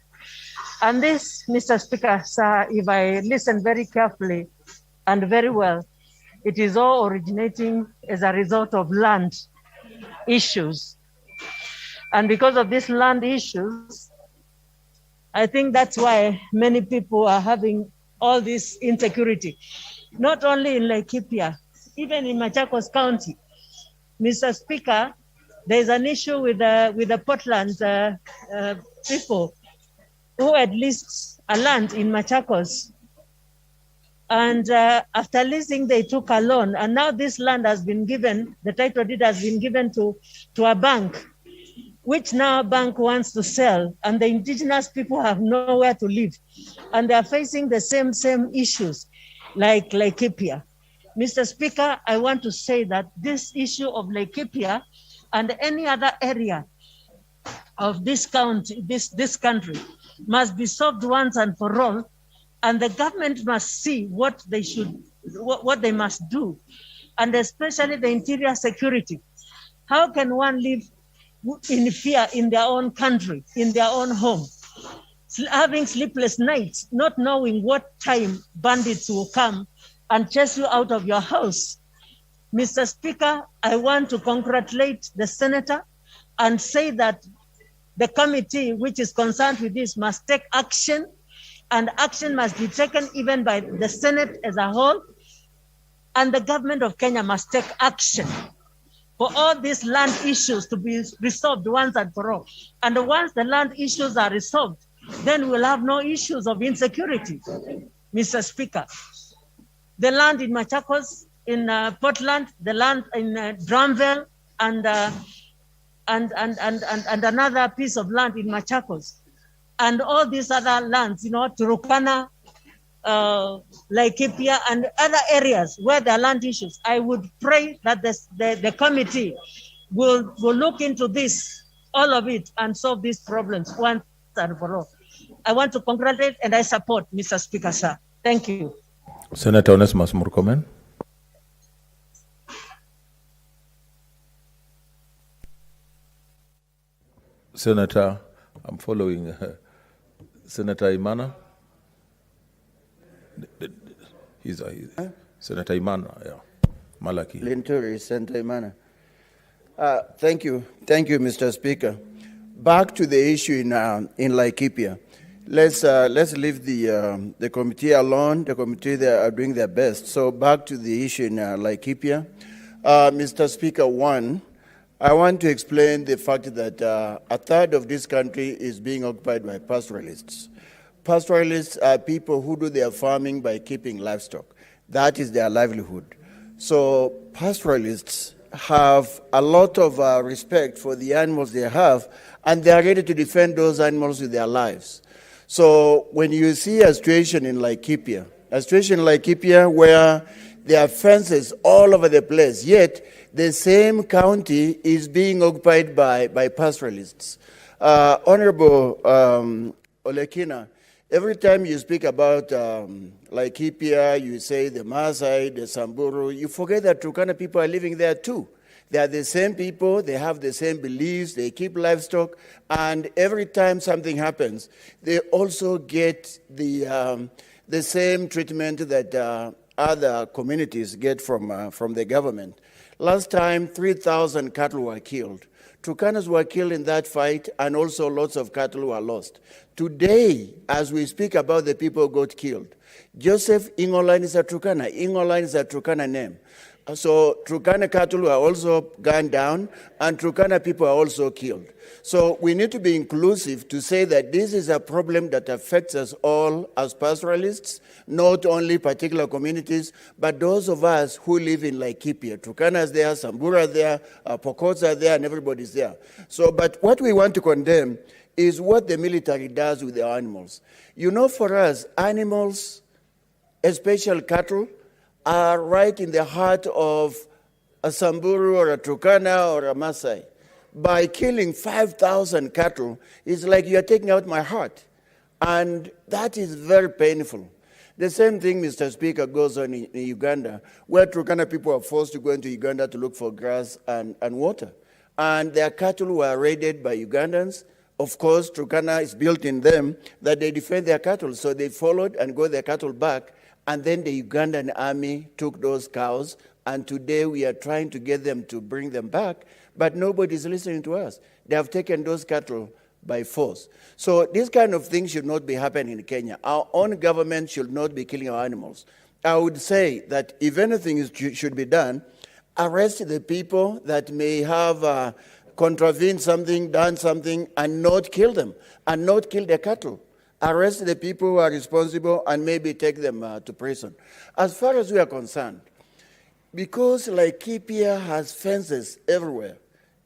And this, Mr. Speaker, sir, if I listen very carefully and very well, it is all originating as a result of land issues. And because of these land issues, I think that's why many people are having all this insecurity, not only in Laikipia, even in Machakos County. Mr. Speaker, there's an issue with the Portland people who had leased a land in Machakos. And after leasing, they took a loan. And now this land has been given, the title deed has been given to a bank, which now a bank wants to sell. And the indigenous people have nowhere to live. And they're facing the same issues like Laikipia. Mr. Speaker, I want to say that this issue of Laikipia and any other area of this county, this country, must be solved once and for all. And the government must see what they must do, and especially the interior security. How can one live in fear in their own country, in their own home, having sleepless nights, not knowing what time bandits will come and chase you out of your house? Mr. Speaker, I want to congratulate the senator and say that the committee which is concerned with this must take action, and action must be taken even by the Senate as a whole, and the government of Kenya must take action for all these land issues to be resolved once and for all. And once the land issues are resolved, then we'll have no issues of insecurity. Mr. Speaker, the land in Machakos, in Portland, the land in Drumville, and another piece of land in Machakos, and all these other lands, Turukana, Laikipia, and other areas where there are land issues. I would pray that the committee will look into this, all of it, and solve these problems once and for all. I want to congratulate and I support Mr. Speaker, sir. Thank you. Senator Onesimus Murkomen. Senator, I'm following Senator Imana. He's Senator Imana, yeah. Malaki. Linturi, Senator Imana. Thank you, Mr. Speaker. Back to the issue in Laikipia. Let's leave the committee alone. The committee, they are doing their best. So back to the issue in Laikipia. Mr. Speaker, one, I want to explain the fact that a third of this country is being occupied by pastoralists. Pastoralists are people who do their farming by keeping livestock. That is their livelihood. So pastoralists have a lot of respect for the animals they have, and they are ready to defend those animals with their lives. So when you see a situation in Laikipia, where there are fences all over the place, yet the same county is being occupied by pastoralists. Honorable Olekina, every time you speak about Laikipia, you say the Maasai, the Samburu, you forget that Turkana people are living there too. They are the same people, they have the same beliefs, they keep livestock, and every time something happens, they also get the same treatment that other communities get from the government. Last time, 3,000 cattle were killed. Turkanas were killed in that fight, and also lots of cattle were lost. Today, as we speak about the people who got killed, Joseph Ingolan is a Turkana. Ingolan is a Turkana name. So Turkana cattle are also gone down, and Turkana people are also killed. So we need to be inclusive to say that this is a problem that affects us all as pastoralists, not only particular communities, but those of us who live in Laikipia. Turkana is there, Samburu are there, Pokots are there, and everybody's there. So, but what we want to condemn is what the military does with the animals. You know, for us, animals, especially cattle, are right in the heart of a Samburu or a Turkana or a Maasai. By killing 5,000 cattle, it's like you're taking out my heart. And that is very painful. The same thing, Mr. Speaker, goes on in Uganda, where Turkana people are forced to go into Uganda to look for grass and water. And their cattle were raided by Ugandans. Of course, Turkana is built in them that they defend their cattle. So they followed and got their cattle back. And then the Ugandan army took those cows, and today we are trying to get them to bring them back, but nobody's listening to us. They have taken those cattle by force. So this kind of thing should not be happening in Kenya. Our own government should not be killing our animals. I would say that if anything should be done, arrest the people that may have contravened something, done something, and not kill them, and not kill their cattle. Arrest the people who are responsible and maybe take them to prison. As far as we are concerned, because Laikipia has fences everywhere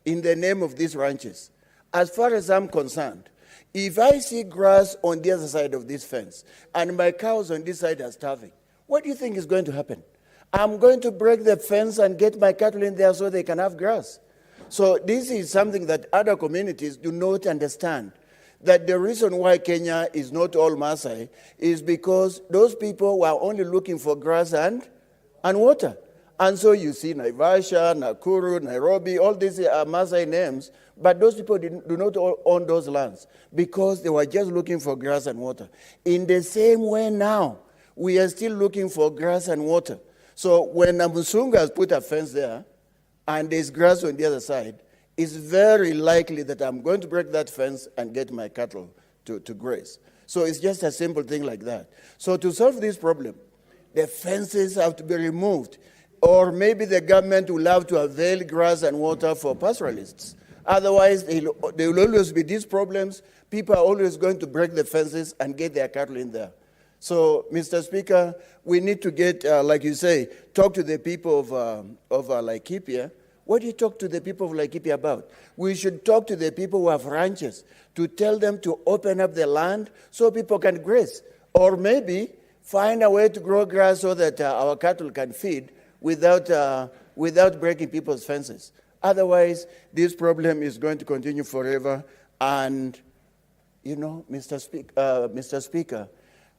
in the name of these ranches, as far as I'm concerned, if I see grass on the other side of this fence and my cows on this side are starving, what do you think is going to happen? I'm going to break the fence and get my cattle in there so they can have grass. So this is something that other communities do not understand. That the reason why Kenya is not all Maasai is because those people were only looking for grass and water. And so you see Naivasha, Nakuru, Nairobi, all these are Maasai names, but those people do not own those lands because they were just looking for grass and water. In the same way now, we are still looking for grass and water. So when Musunga has put a fence there and there's grass on the other side, it's very likely that I'm going to break that fence and get my cattle to graze. So it's just a simple thing like that. So to solve this problem, the fences have to be removed, or maybe the government will have to avail grass and water for pastoralists. Otherwise, there will always be these problems. People are always going to break the fences and get their cattle in there. So, Mr. Speaker, we need to get, like you say, talk to the people of Laikipia. What do you talk to the people of Laikipia about? We should talk to the people who have ranches to tell them to open up the land so people can graze. Or maybe find a way to grow grass so that our cattle can feed without breaking people's fences. Otherwise, this problem is going to continue forever. And, you know, Mr. Speaker,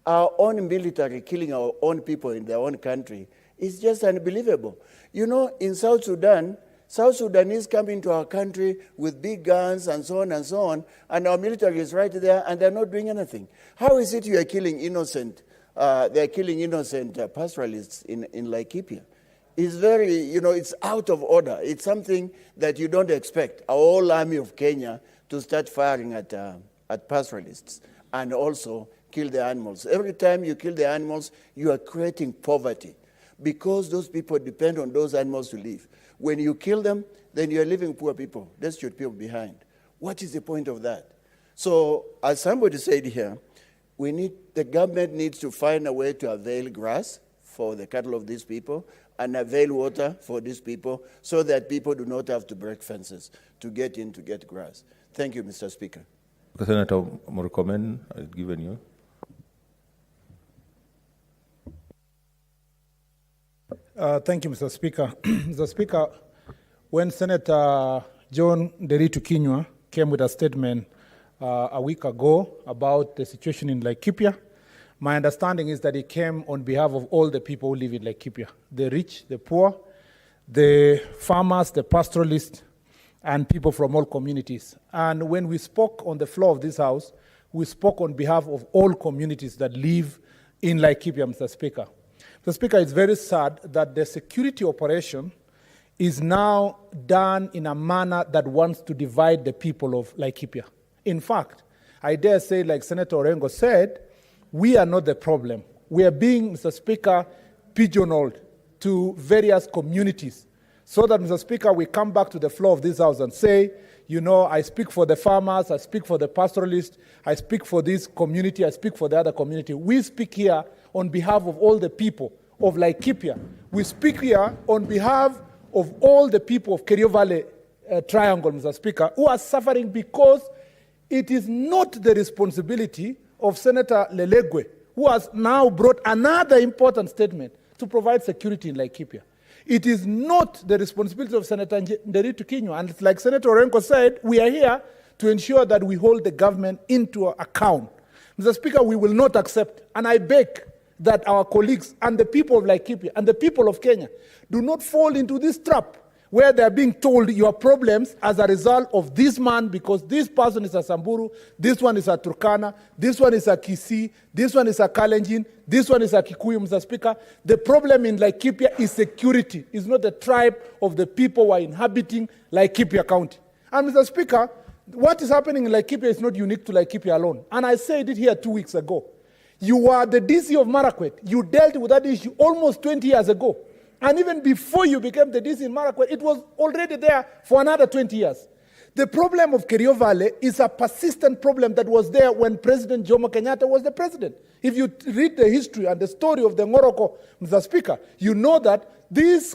our own military killing our own people in their own country is just unbelievable. You know, in South Sudan, South Sudanese come into our country with big guns and so on, and our military is right there, and they're not doing anything. How is it you are killing innocent? They're killing innocent pastoralists in Laikipia. It's very, you know, it's out of order. It's something that you don't expect. Our whole army of Kenya to start firing at pastoralists and also kill the animals. Every time you kill the animals, you are creating poverty because those people depend on those animals to live. When you kill them, then you're leaving poor people, destitute people behind. What is the point of that? So, as somebody said here, the government needs to find a way to avail grass for the cattle of these people and avail water for these people so that people do not have to break fences to get in to get grass. Thank you, Mr. Speaker. Senator Murkomen, I've given you. Thank you, Mr. Speaker. Mr. Speaker, when Senator John Nderitu Kinyua came with a statement a week ago about the situation in Laikipia, my understanding is that he came on behalf of all the people who live in Laikipia, the rich, the poor, the farmers, the pastoralists, and people from all communities. And when we spoke on the floor of this House, we spoke on behalf of all communities that live in Laikipia, Mr. Speaker. Mr. Speaker, it's very sad that the security operation is now done in a manner that wants to divide the people of Laikipia. In fact, I dare say, like Senator Orengo said, we are not the problem. We are being, Mr. Speaker, pigeonholed to various communities. So that, Mr. Speaker, we come back to the floor of this House and say, you know, I speak for the farmers, I speak for the pastoralists, I speak for this community, I speak for the other community. We speak here on behalf of all the people of Laikipia. We speak here on behalf of all the people of Kerio Valley Triangle, Mr. Speaker, who are suffering because it is not the responsibility of Senator Lelegwe, who has now brought another important statement to provide security in Laikipia. It is not the responsibility of Senator Nderitu Kinyua, and it's like Senator Orengo said, we are here to ensure that we hold the government into account. Mr. Speaker, we will not accept, and I beg that our colleagues and the people of Laikipia and the people of Kenya do not fall into this trap where they are being told your problems as a result of this man because this person is a Samburu, this one is a Turkana, this one is a Kisii, this one is a Kalenjin, this one is a Kikuyu, Mr. Speaker. The problem in Laikipia is security. It's not the tribe of the people who are inhabiting Laikipia County. And Mr. Speaker, what is happening in Laikipia is not unique to Laikipia alone. And I said it here 2 weeks ago. You were the DC of Marakwet. You dealt with that issue almost 20 years ago. And even before you became the DC in Marakwet, it was already there for another 20 years. The problem of Kerio Valley is a persistent problem that was there when President Jomo Kenyatta was the president. If you read the history and the story of the Ngoroko, Mr. Speaker, you know that this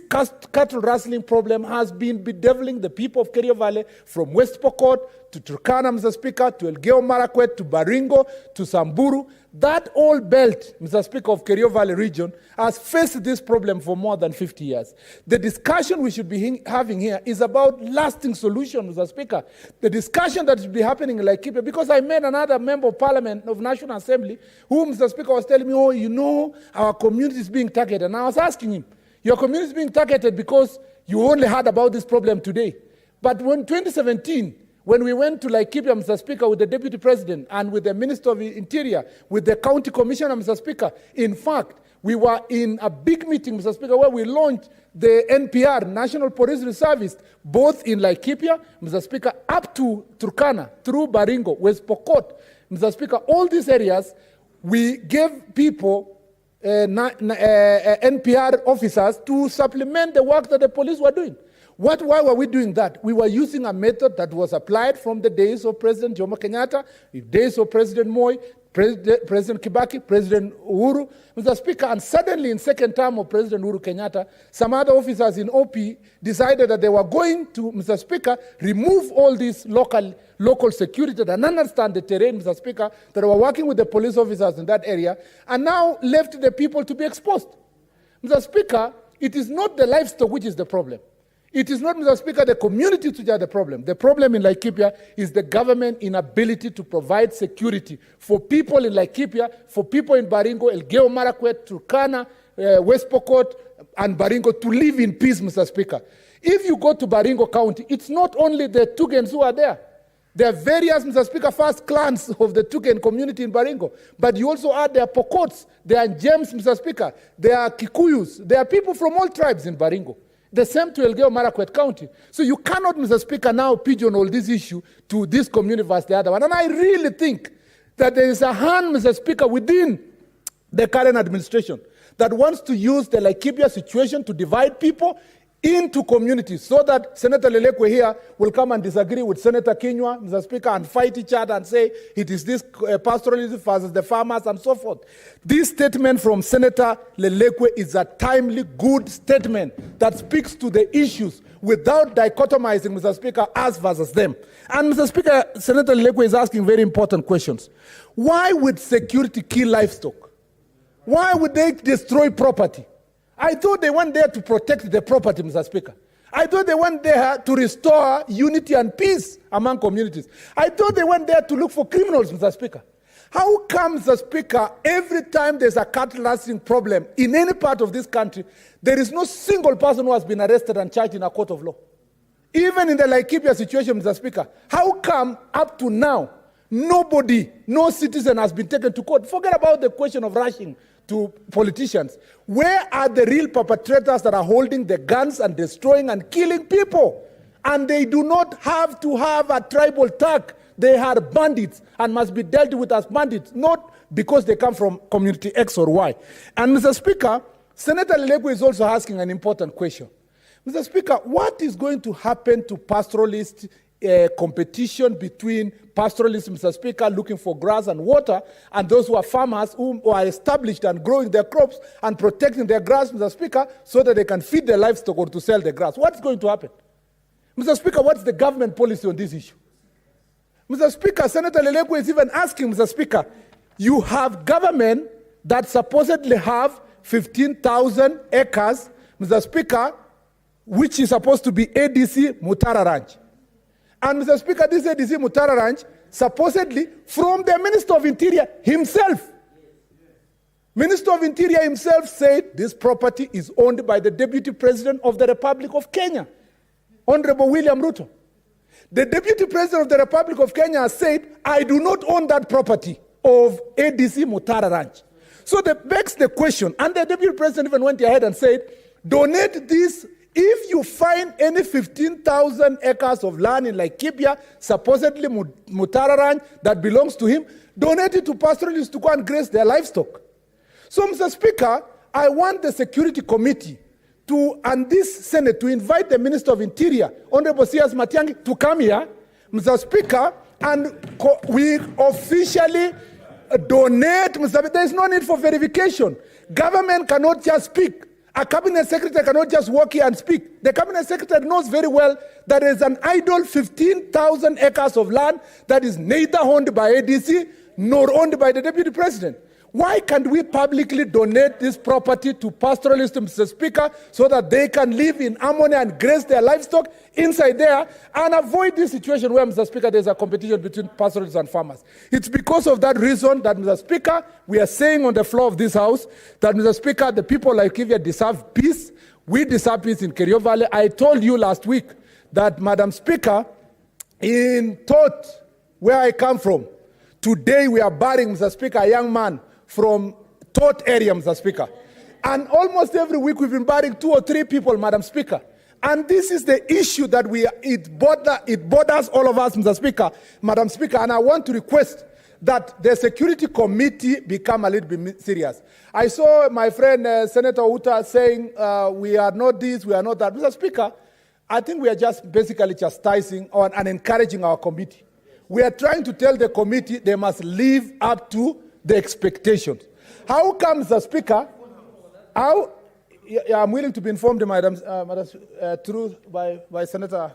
cattle rustling problem has been bedeviling the people of Kerio Valley from West Pokot to Turkana, Mr. Speaker, to Elgeyo Marakwet, to Baringo, to Samburu. That whole belt, Mr. Speaker, of Kerio Valley region has faced this problem for more than 50 years. The discussion we should be having here is about lasting solutions, Mr. Speaker. The discussion that should be happening in Laikipia, because I met another member of Parliament of National Assembly who, Mr. Speaker, was telling me, oh, you know, our community is being targeted. And I was asking him, your community is being targeted because you only heard about this problem today. But when 2017, when we went to Laikipia, Mr. Speaker, with the Deputy President and with the Minister of the Interior, with the County Commissioner, Mr. Speaker, in fact, we were in a big meeting, Mr. Speaker, where we launched the NPR, National Police Reservice, both in Laikipia, Mr. Speaker, up to Turkana, through Baringo, West Pokot. Mr. Speaker, all these areas, we gave people NPR officers to supplement the work that the police were doing. Why were we doing that? We were using a method that was applied from the days of President Jomo Kenyatta, the days of President Moi, President Kibaki, President Uhuru, Mr. Speaker, and suddenly in second term of President Uhuru Kenyatta, some other officers in OP decided that they were going to, Mr. Speaker, remove all this local security and understand the terrain, Mr. Speaker, that were working with the police officers in that area, and now left the people to be exposed. Mr. Speaker, it is not the livestock which is the problem. It is not, Mr. Speaker, the communities which are the problem. The problem in Laikipia is the government inability to provide security for people in Laikipia, for people in Baringo, Elgeyo Marakwet, Turkana, West Pokot, and Baringo to live in peace, Mr. Speaker. If you go to Baringo County, it's not only the Tugens who are there. There are various, Mr. Speaker, first clans of the Tugen community in Baringo. But you also add there are Pokots, there are James, Mr. Speaker, there are Kikuyus, there are people from all tribes in Baringo. The same to Elgeyo Marakwet County. So you cannot, Mr. Speaker, now pigeonhole this issue to this community versus the other one. And I really think that there is a hand, Mr. Speaker, within the current administration that wants to use the Laikipia situation to divide people into communities so that Senator Lelekwe here will come and disagree with Senator Kinyua, Mr. Speaker, and fight each other and say it is this pastoralism versus the farmers and so forth. This statement from Senator Lelekwe is a timely, good statement that speaks to the issues without dichotomizing, Mr. Speaker, us versus them. And Mr. Speaker, Senator Lelekwe is asking very important questions. Why would security kill livestock? Why would they destroy property? I thought they went there to protect the property, Mr. Speaker. I thought they went there to restore unity and peace among communities. I thought they went there to look for criminals, Mr. Speaker. How come, Mr. Speaker, every time there's a cattle rusting problem in any part of this country, there is no single person who has been arrested and charged in a court of law? Even in the Laikipia situation, Mr. Speaker, how come up to now, nobody, no citizen has been taken to court? Forget about the question of rushing to politicians. Where are the real perpetrators that are holding the guns and destroying and killing people? And they do not have to have a tribal tag. They are bandits and must be dealt with as bandits, not because they come from community X or Y. And Mr. Speaker, Senator Lego is also asking an important question. Mr. Speaker, what is going to happen to pastoralist competition between pastoralists, Mr. Speaker, looking for grass and water, and those who are farmers who are established and growing their crops and protecting their grass, Mr. Speaker, so that they can feed their livestock or to sell the grass? What's going to happen? Mr. Speaker, what's the government policy on this issue? Mr. Speaker, Senator Leleko is even asking, Mr. Speaker, you have government that supposedly have 15,000 acres, Mr. Speaker, which is supposed to be ADC Mutara Ranch. And Mr. Speaker, this ADC Mutara Ranch, supposedly from the Minister of Interior himself. Minister of Interior himself said this property is owned by the Deputy President of the Republic of Kenya, Honorable William Ruto. The Deputy President of the Republic of Kenya has said, I do not own that property of ADC Mutara Ranch. So that begs the question, and the Deputy President even went ahead and said, donate this. If you find any 15,000 acres of land in Laikipia, supposedly Mutara Ranch, that belongs to him, donate it to pastoralists to go and graze their livestock. So, Mr. Speaker, I want the Security Committee and this Senate to invite the Minister of Interior, Honorable C.S. Matiang'i, to come here, Mr. Speaker, and we officially donate, Mr. Speaker. There is no need for verification. Government cannot just speak. A cabinet secretary cannot just walk here and speak. The cabinet secretary knows very well that there is an idle 15,000 acres of land that is neither owned by ADC nor owned by the Deputy President. Why can't we publicly donate this property to pastoralists, Mr. Speaker, so that they can live in harmony and graze their livestock inside there and avoid this situation where, Mr. Speaker, there's a competition between pastoralists and farmers? It's because of that reason that, Mr. Speaker, we are saying on the floor of this House that, Mr. Speaker, the people like Laikipia deserve peace. We deserve peace in Kerio Valley. I told you last week that, Madam Speaker, in Tot, where I come from, today we are burying, Mr. Speaker, a young man from Tot area, Mr. Speaker. And almost every week we've been burying 2 or 3 people, Madam Speaker. And this is the issue that it bothers all of us, Mr. Speaker, Madam Speaker. And I want to request that the Security Committee become a little bit serious. I saw my friend Senator Uta saying we are not this, we are not that. Mr. Speaker, I think we are just basically chastising and encouraging our committee. We are trying to tell the committee they must live up to the expectations. How comes the Speaker? I'm willing to be informed, Madam, by Senator.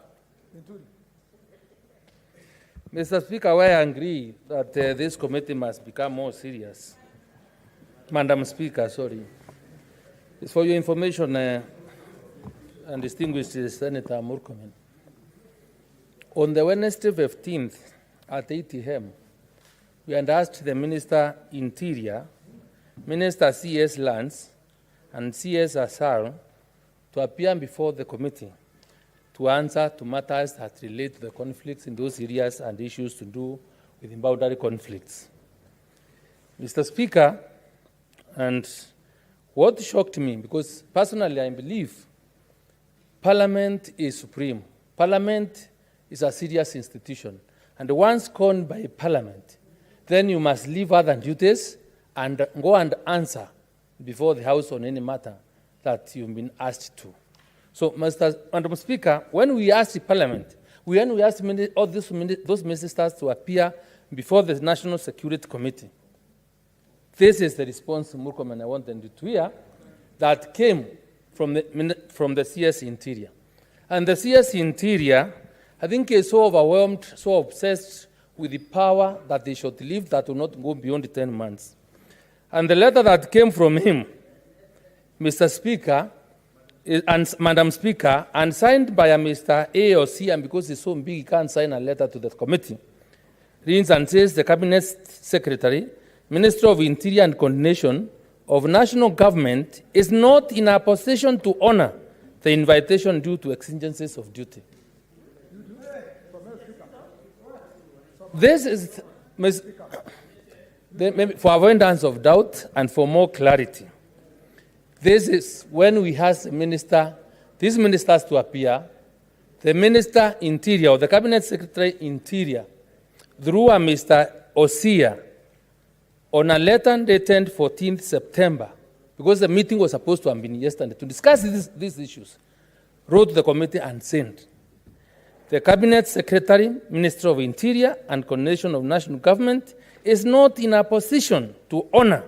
Mr. Speaker, I agree that this committee must become more serious. Madam Speaker, sorry. It's for your information, and distinguished Senator Murkomen. On the Wednesday 15th at 8 a.m., we had asked the Minister Interior, Minister C.S. Lands, and C.S. Asar to appear before the committee to answer to matters that relate to the conflicts in those areas and issues to do with boundary conflicts. Mr. Speaker, and what shocked me, because personally I believe Parliament is supreme. Parliament is a serious institution, and once conned by Parliament, then you must leave other duties and go and answer before the House on any matter that you've been asked to. So, Madam Speaker, when we asked the Parliament, when we asked all those ministers to appear before the National Security Committee, this is the response, Murkomen, I want them to hear, that came from the CS Interior. And the CS Interior, I think, is so overwhelmed, so obsessed with the power that they should leave that will not go beyond 10 months. And the letter that came from him, Mr. Speaker, and Madam Speaker, and signed by a Mr. A or C, and because it's so big, he can't sign a letter to the committee. reads and says the Cabinet Secretary, Minister of Interior and Coordination of National Government is not in a position to honor the invitation due to exigencies of duty. This is, for avoidance of doubt and for more clarity, this is when we ask the minister, these ministers to appear, the Minister Interior or the Cabinet Secretary Interior, through a Mr. Osia, on a letter dated 14th September, because the meeting was supposed to have been yesterday, to discuss these issues, wrote to the committee and sent. The Cabinet Secretary, Minister of Interior and Coordination of National Government is not in a position to honor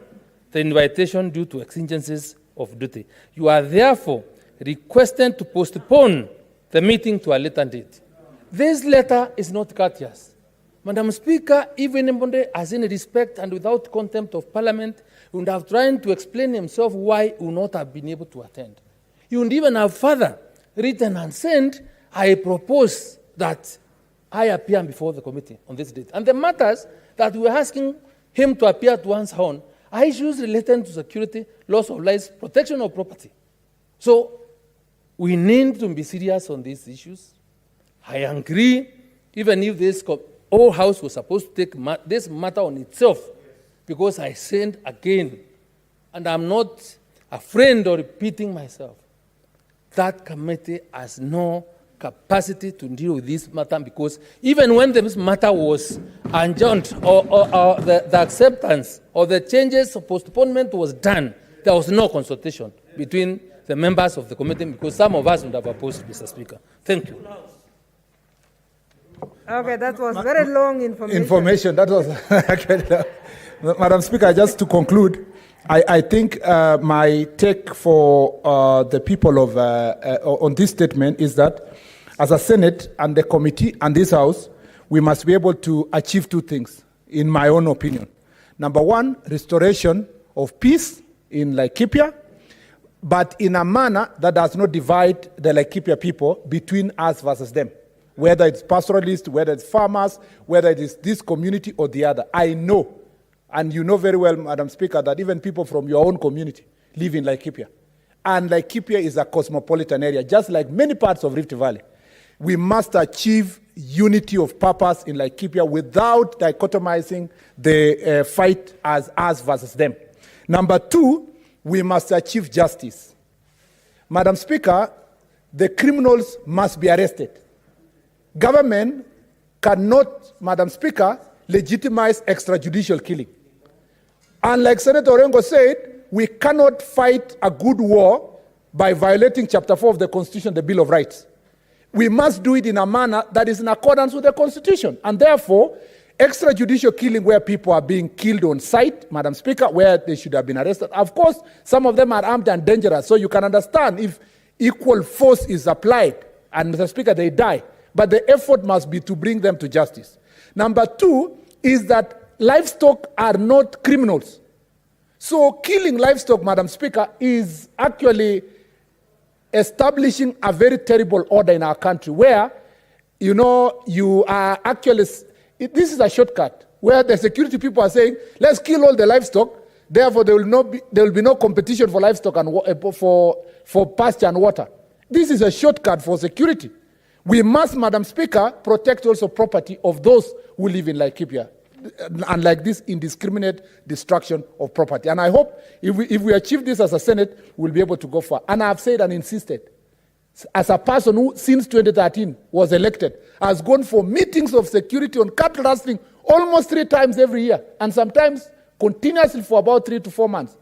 the invitation due to exigencies of duty. You are therefore requested to postpone the meeting to a later date. This letter is not courteous. Madam Speaker, if anybody has any respect and without contempt of Parliament, would have tried to explain himself why he would not have been able to attend. He would even have further written and sent, I propose that I appear before the committee on this date. And the matters that we're asking him to appear to answer on are issues related to security, loss of lives, protection of property. So we need to be serious on these issues. I agree, even if this whole House was supposed to take this matter on itself, because I said again, and I'm not afraid of repeating myself, that committee has no capacity to deal with this matter, because even when this matter was adjourned or the acceptance or the changes of postponement was done, there was no consultation between the members of the committee, because some of us would have opposed, Mr. Speaker. Thank you. Okay, that was very long information. That was Madam Speaker, just to conclude, I think my take for the people of on this statement is that as a Senate and the committee and this House, we must be able to achieve two things, in my own opinion. Number one, restoration of peace in Laikipia, but in a manner that does not divide the Laikipia people between us versus them, whether it's pastoralists, whether it's farmers, whether it is this community or the other. I know, and you know very well, Madam Speaker, that even people from your own community live in Laikipia. And Laikipia is a cosmopolitan area, just like many parts of Rift Valley. We must achieve unity of purpose in Laikipia without dichotomizing the fight as us versus them. Number two, we must achieve justice. Madam Speaker, the criminals must be arrested. Government cannot, Madam Speaker, legitimize extrajudicial killing. And like Senator Orengo said, we cannot fight a good war by violating Chapter 4 of the Constitution, the Bill of Rights. We must do it in a manner that is in accordance with the Constitution. And therefore, extrajudicial killing where people are being killed on sight, Madam Speaker, where they should have been arrested. Of course, some of them are armed and dangerous, so you can understand if equal force is applied, and Mr. Speaker, they die. But the effort must be to bring them to justice. Number two is that livestock are not criminals. So killing livestock, Madam Speaker, is actually establishing a very terrible order in our country where, you are actually, this is a shortcut where the security people are saying, let's kill all the livestock, therefore there will be no competition for livestock and for pasture and water. This is a shortcut for security. We must, Madam Speaker, protect also property of those who live in Laikipia, unlike this indiscriminate destruction of property. And I hope if we achieve this as a Senate, we'll be able to go far. And I've said and insisted, as a person who since 2013 was elected, has gone for meetings of security on cattle rustling almost 3 times every year, and sometimes continuously for about 3 to 4 months.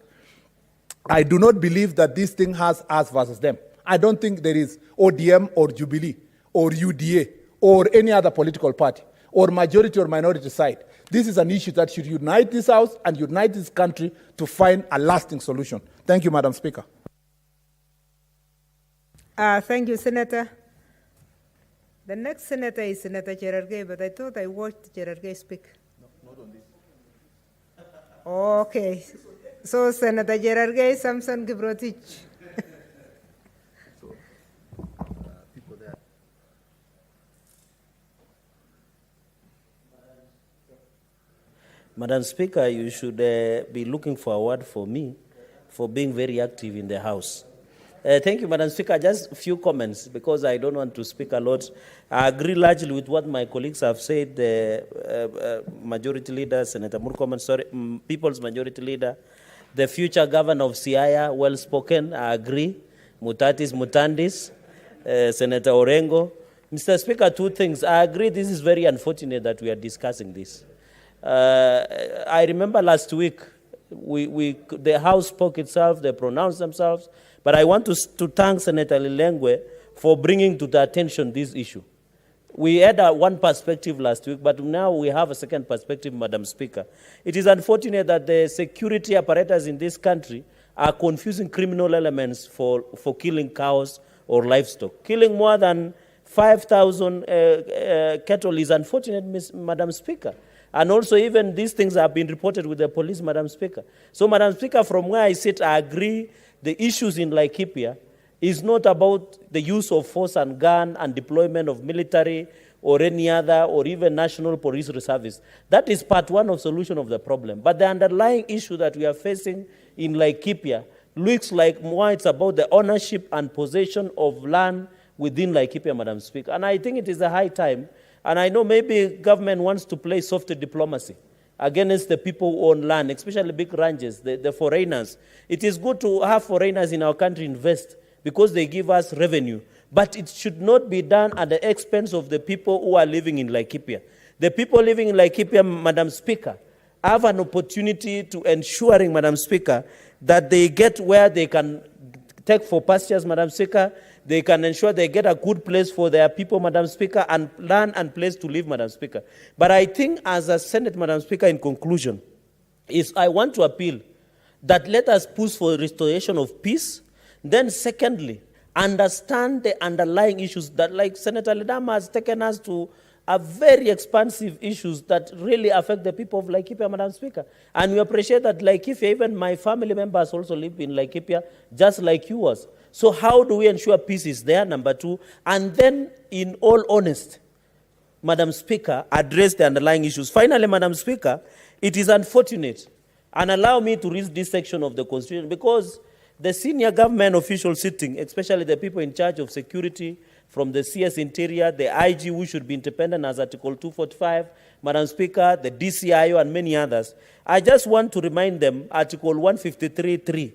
I do not believe that this thing has us versus them. I don't think there is ODM or Jubilee or UDA or any other political party or majority or minority side. This is an issue that should unite this House and unite this country to find a lasting solution. Thank you, Madam Speaker. Thank you, Senator. The next senator is Senator Cherargei, but I thought I watched Cherargei speak. No, not on this. Okay. So, Senator Cherargei, Samson Kiprotich. Madam Speaker, you should be looking forward for me for being very active in the House. Thank you, Madam Speaker. Just a few comments, because I don't want to speak a lot. I agree largely with what my colleagues have said. Majority Leader, Senator Murkomen, People's Majority Leader, the future Governor of Siaya, well spoken, I agree. Mutatis Mutandis, Senator Orengo. Mr. Speaker, two things. I agree this is very unfortunate that we are discussing this. I remember last week, the House spoke itself, they pronounced themselves, but I want to thank Senator Lilengwe for bringing to the attention this issue. We had one perspective last week, but now we have a second perspective, Madam Speaker. It is unfortunate that the security apparatus in this country are confusing criminal elements for killing cows or livestock. Killing more than 5,000 cattle is unfortunate, Madam Speaker. And also even these things have been reported with the police, Madam Speaker. So, Madam Speaker, from where I sit, I agree the issues in Laikipia is not about the use of force and gun and deployment of military or any other or even national police service. That is part one of solution of the problem. But the underlying issue that we are facing in Laikipia looks like more it's about the ownership and possession of land within Laikipia, Madam Speaker. And I think it is a high time, and I know maybe government wants to play soft diplomacy against the people who own land, especially big ranches, the foreigners. It is good to have foreigners in our country invest because they give us revenue. But it should not be done at the expense of the people who are living in Laikipia. The people living in Laikipia, Madam Speaker, have an opportunity to ensuring, Madam Speaker, that they get where they can take for pastures, Madam Speaker. They can ensure they get a good place for their people, Madam Speaker, and land and place to live, Madam Speaker. But I think as a Senate, Madam Speaker, in conclusion, I want to appeal that let us push for restoration of peace. Then secondly, understand the underlying issues that, like Senator Ledama has taken us to a very expansive issues that really affect the people of Laikipia, Madam Speaker. And we appreciate that Laikipia, even my family members also live in Laikipia, just like you was. So how do we ensure peace is there, number two? And then, in all honesty, Madam Speaker, address the underlying issues. Finally, Madam Speaker, it is unfortunate, and allow me to read this section of the Constitution, because the senior government officials sitting, especially the people in charge of security, from the CS Interior, the IG, who should be independent as Article 245, Madam Speaker, the DCIO, and many others, I just want to remind them, Article 153.3,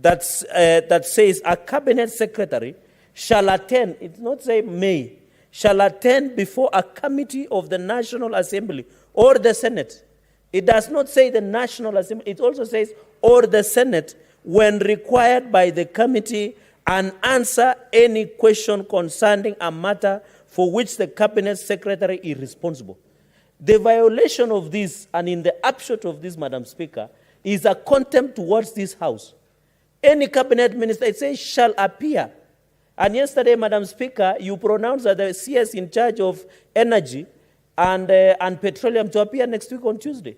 that says a cabinet secretary shall attend, it's not say may, shall attend before a committee of the National Assembly or the Senate. It does not say the National Assembly, it also says or the Senate when required by the committee, and answer any question concerning a matter for which the cabinet secretary is responsible. The violation of this, and in the upshot of this, Madam Speaker, is a contempt towards this House. Any cabinet minister, it says, shall appear. And yesterday, Madam Speaker, you pronounced that the CS in charge of energy and petroleum to appear next week on Tuesday.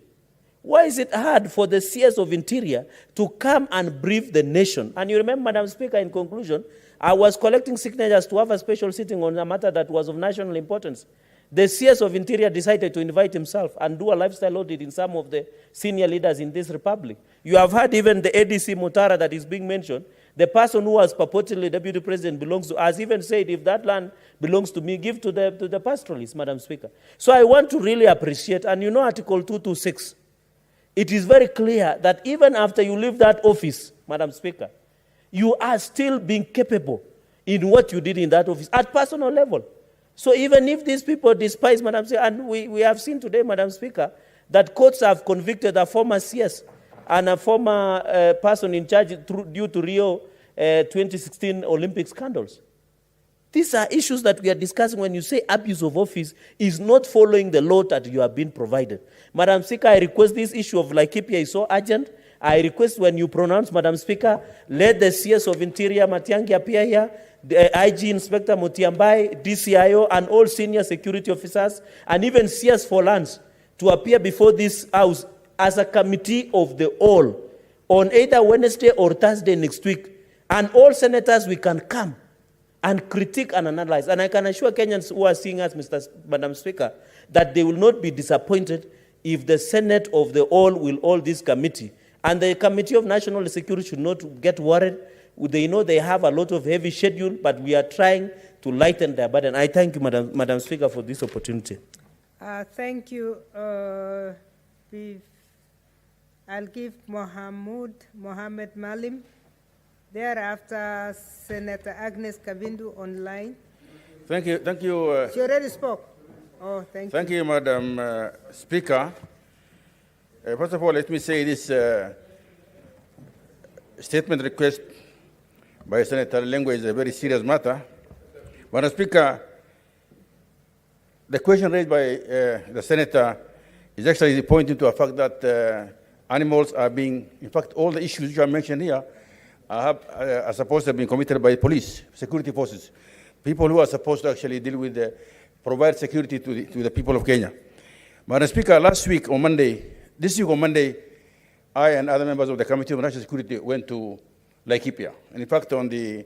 Why is it hard for the CS of Interior to come and brief the nation? And you remember, Madam Speaker, in conclusion, I was collecting signatures to have a special sitting on a matter that was of national importance. The CS of Interior decided to invite himself and do a lifestyle audit in some of the senior leaders in this republic. You have heard even the ADC Mutara that is being mentioned. The person who was purportedly deputy president belongs to, has even said, if that land belongs to me, give to the pastoralist, Madam Speaker. So I want to really appreciate, and you know Article 226, it is very clear that even after you leave that office, Madam Speaker, you are still being capable in what you did in that office at personal level. So even if these people despise, Madam Speaker, and we have seen today, Madam Speaker, that courts have convicted a former CS and a former person in charge due to Rio 2016 Olympic scandals. These are issues that we are discussing when you say abuse of office is not following the law that you have been provided. Madam Speaker, I request this issue of Laikipia is so urgent. I request when you pronounce, Madam Speaker, let the CS of Interior, Matiang'i, appear here, the IG Inspector Mutembei, DCIO, and all senior security officers, and even CS for lands, to appear before this House as a committee of the all on either Wednesday or Thursday next week. And all senators, we can come and critique and analyze. And I can assure Kenyans who are seeing us, Madam Speaker, that they will not be disappointed if the Senate of the all will hold this committee, and the Committee of National Security should not get worried. They know they have a lot of heavy schedule, but we are trying to lighten their burden. I thank you, Madam Speaker, for this opportunity. Thank you. I'll give Mohammed Malim. Thereafter, Senator Agnes Kabindu online. Thank you. She already spoke. Oh, thank you. Thank you, Madam Speaker. First of all, let me say this statement request by Senator Orengo is a very serious matter. Madam Speaker, the question raised by the Senator is actually pointing to a fact that animals are being, in fact, all the issues you have mentioned here are supposed to have been committed by police, security forces, people who are supposed to actually deal with provide security to the people of Kenya. Madam Speaker, this week on Monday, I and other members of the Committee of National Security went to Laikipia. And in fact, on the,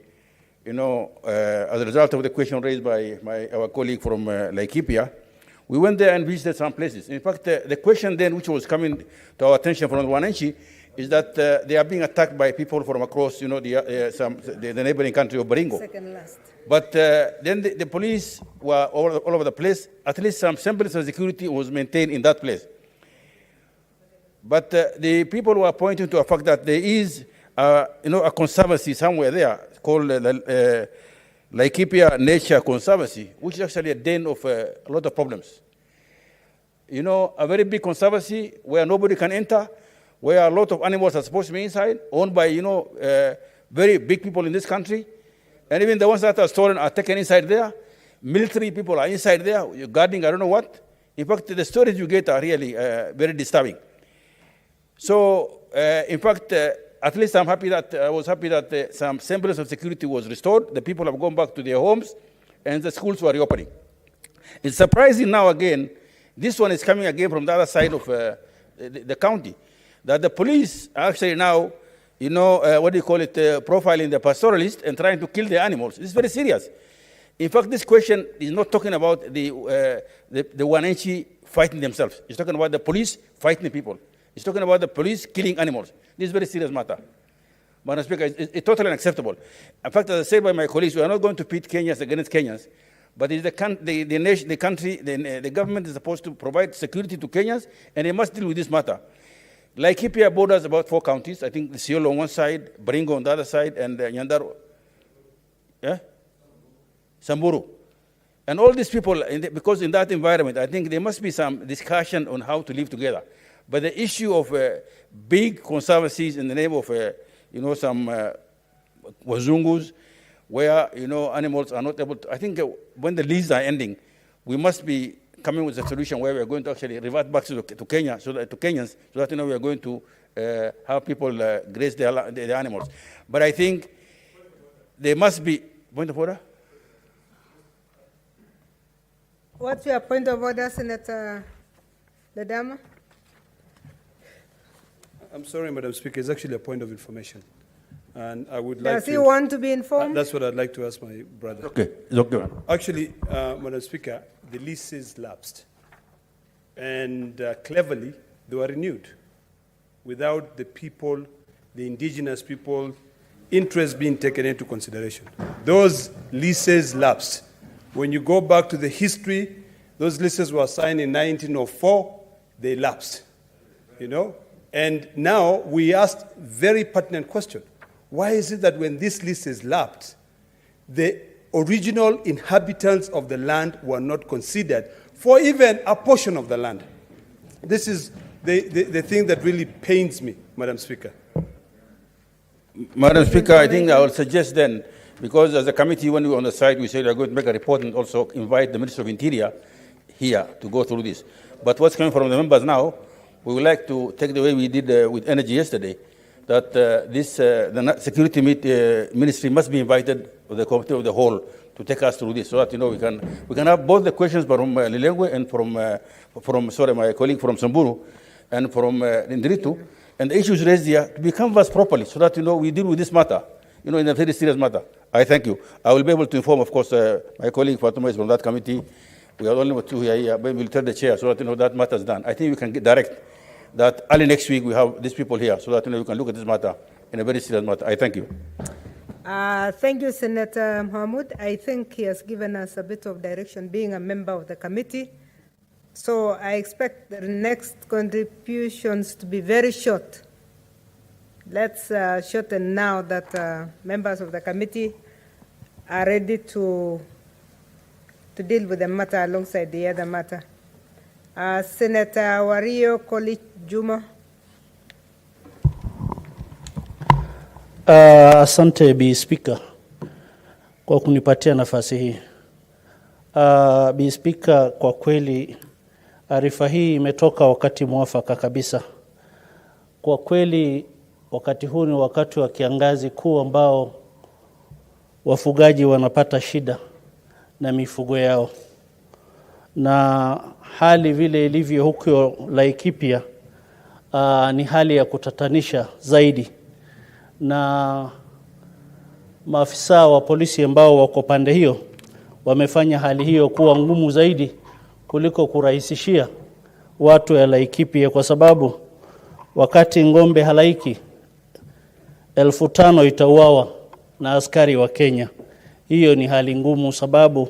as a result of the question raised by our colleague from Laikipia, we went there and visited some places. In fact, the question then, which was coming to our attention from Wananchi, is that they are being attacked by people from across, the neighboring country of Orengo. Second last. But then the police were all over the place. At least some semblance of security was maintained in that place. But the people were pointing to a fact that there is, a conservancy somewhere there called Laikipia Nature Conservancy, which is actually a den of a lot of problems. A very big conservancy where nobody can enter, where a lot of animals are supposed to be inside, owned by, very big people in this country. And even the ones that are stolen are taken inside there. Military people are inside there, guarding I don't know what. In fact, the stories you get are really very disturbing. So, in fact, at least I was happy that some semblance of security was restored. The people have gone back to their homes, and the schools were reopening. It's surprising now again, this one is coming again from the other side of the county, that the police are actually now, profiling the pastoralist and trying to kill the animals. This is very serious. In fact, this question is not talking about the Wananchi fighting themselves. It's talking about the police fighting the people. It's talking about the police killing animals. This is a very serious matter. Madam Speaker, it's totally unacceptable. In fact, as I said by my colleagues, we are not going to pit Kenyans against Kenyans, but it's the government is supposed to provide security to Kenyans, and they must deal with this matter. Laikipia borders about 4 counties. I think the Siolo on one side, Orengo on the other side, and Nyandaro, Samburu. And all these people, because in that environment, I think there must be some discussion on how to live together. But the issue of big conservancies in the name of, some wazungus, where, animals are not able to, I think when the leases are ending, we must be coming with a solution where we are going to actually revert back to Kenya, to Kenyans, so that, we are going to have people graze their animals. But I think there must be, point of order? What's your point of order, Senator Ledama? I'm sorry, Madam Speaker. It's actually a point of information. And I would like Does he want to be informed? That's what I'd like to ask my brother. Okay, it's okay, ma'am. Actually, Madam Speaker, the leases lapsed. And cleverly, they were renewed without the people, the indigenous people, interest being taken into consideration. Those leases lapsed. When you go back to the history, those leases were signed in 1904, they lapsed, And now we asked very pertinent question. Why is it that when this lease is lapsed, the original inhabitants of the land were not considered for even a portion of the land? This is the thing that really pains me, Madam Speaker. Madam Speaker, I think I will suggest then, because as a committee, when we were on the site, we said we are going to make a report and also invite the Minister of Interior here to go through this. But what's coming from the members now, we would like to take the way we did with energy yesterday, that the security ministry must be invited, or the committee of the whole, to take us through this, so that we can have both the questions from Lilengwe and from my colleague from Samburu and from Ndiritu, and the issues raised here to be canvassed properly, so that we deal with this matter, in a very serious matter. I thank you. I will be able to inform, of course, my colleague Fatuma is from that committee, We are only two here, but we'll tell the chair so that that matter is done. I think we can direct that early next week we have these people here so that we can look at this matter in a very serious matter. I thank you. Thank you, Senator Mahmoud. I think he has given us a bit of direction being a member of the committee. So I expect the next contributions to be very short. Let's shorten now that members of the committee are ready to deal with the matter alongside the other matter. Senator Wario Kolich Juma. Asante Bi Speaker kwa kunipatia nafasi hii. Bi Speaker, kwa kweli arifa hii imetoka wakati mwafaka kabisa. Kwa kweli wakati huu ni wakati wa kiangazi kuu ambao wafugaji wanapata shida na mifugo yao. Na hali vile ilivyo huko Laikipia ni hali ya kutatanisha zaidi. Na maafisa wa polisi ambao wako pande hiyo wamefanya hali hiyo kuwa ngumu zaidi kuliko kurahisishia watu ya Laikipia, kwa sababu wakati ngombe halaiki 5,000 itauawa na askari wa Kenya. Hiyo ni hali ngumu, sababu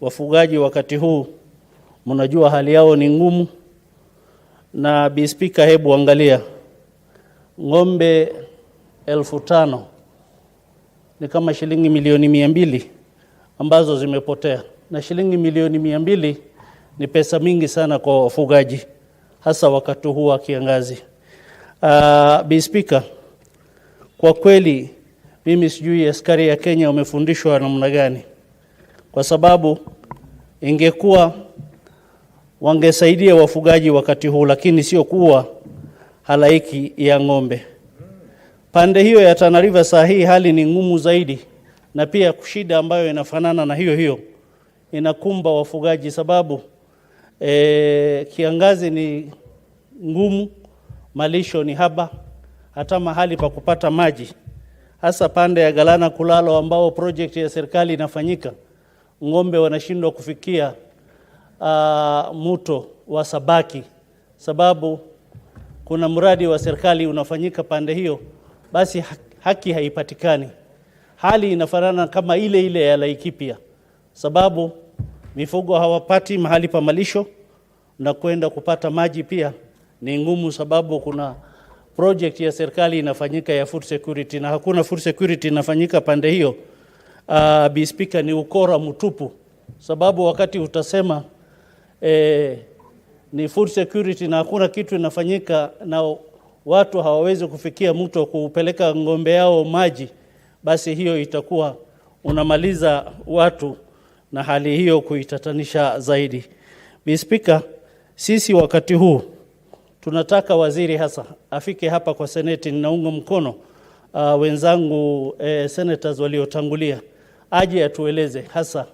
wafugaji wakati huu mnajua hali yao ni ngumu. Na Bi Speaker, hebu angalia ngombe 5,000 ni kama shilingi milioni 200 ambazo zimepotea, na shilingi milioni 200 ni pesa mingi sana kwa wafugaji, hasa wakati huu wa kiangazi. Bi Speaker, kwa kweli mimi sijui askari ya Kenya wamefundishwa namna gani, kwa sababu ingekuwa wangesaidia wafugaji wakati huu, lakini sio kuwa halaiki ya ngombe. Pande hiyo ya Tana River saa hii hali ni ngumu zaidi, na pia kushida ambayo inafanana na hiyo inakumba wafugaji, sababu kiangazi ni ngumu, malisho ni haba, hata mahali pa kupata maji, hasa pande ya Galana Kulalo ambao project ya serikali inafanyika, ngombe wanashindwa kufikia mto wa Sabaki, sababu kuna mradi wa serikali unafanyika pande hiyo, basi haki haipatikani. Hali inafanana kama ile ya Laikipia, sababu mifugo hawapati mahali pa malisho, na kwenda kupata maji pia ni ngumu, sababu kuna project ya serikali inafanyika ya food security, na hakuna food security inafanyika pande hiyo. Bi Speaker, ni ukora mtupu, sababu wakati utasema ni food security na hakuna kitu inafanyika, na watu hawawezi kufikia mto kupeleka ngombe yao maji, basi hiyo itakuwa unamaliza watu na hali hiyo kuitatanisha zaidi. Bi Speaker, sisi wakati huu tunataka waziri hasa afike hapa kwa Seneti. Ninaunga mkono wenzangu senators waliotangulia, aje atueleze hasa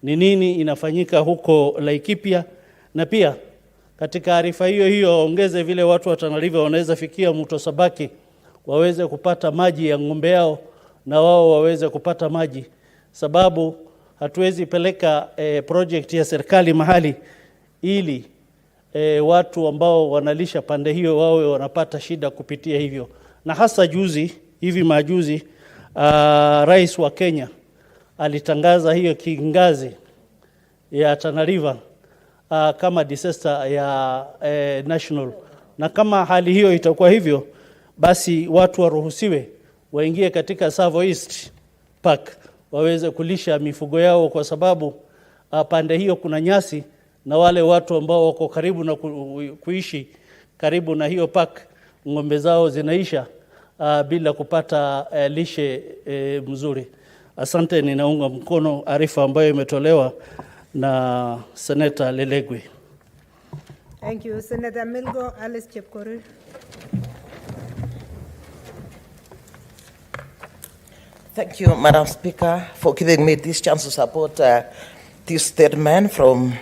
ni nini inafanyika huko Laikipia, na pia katika arifa hiyo ongeze vile watu wa Tana River wanaweza fikia mto Sabaki waweze kupata maji ya ngombe yao, na wao waweze kupata maji, sababu hatuwezi peleka project ya serikali mahali ili watu ambao wanalisha pande hiyo wawe wanapata shida kupitia hivyo. Na hasa hivi majuzi rais wa Kenya alitangaza hiyo kiangazi ya Tana River kama disaster ya national, na kama hali hiyo itakuwa hivyo, basi watu waruhusiwe waingie katika Savo East Park waweze kulisha mifugo yao, kwa sababu pande hiyo kuna nyasi, na wale watu ambao wako karibu na kuishi karibu na hiyo park, ngombe zao zinaisha bila kupata lishe mzuri. Asante, ninaunga mkono arifa ambayo imetolewa na Senator Lelegwe. Thank you. Senator Milgo Alice Chepkorir. Thank you, Madam Speaker, for giving me this chance to support this statement from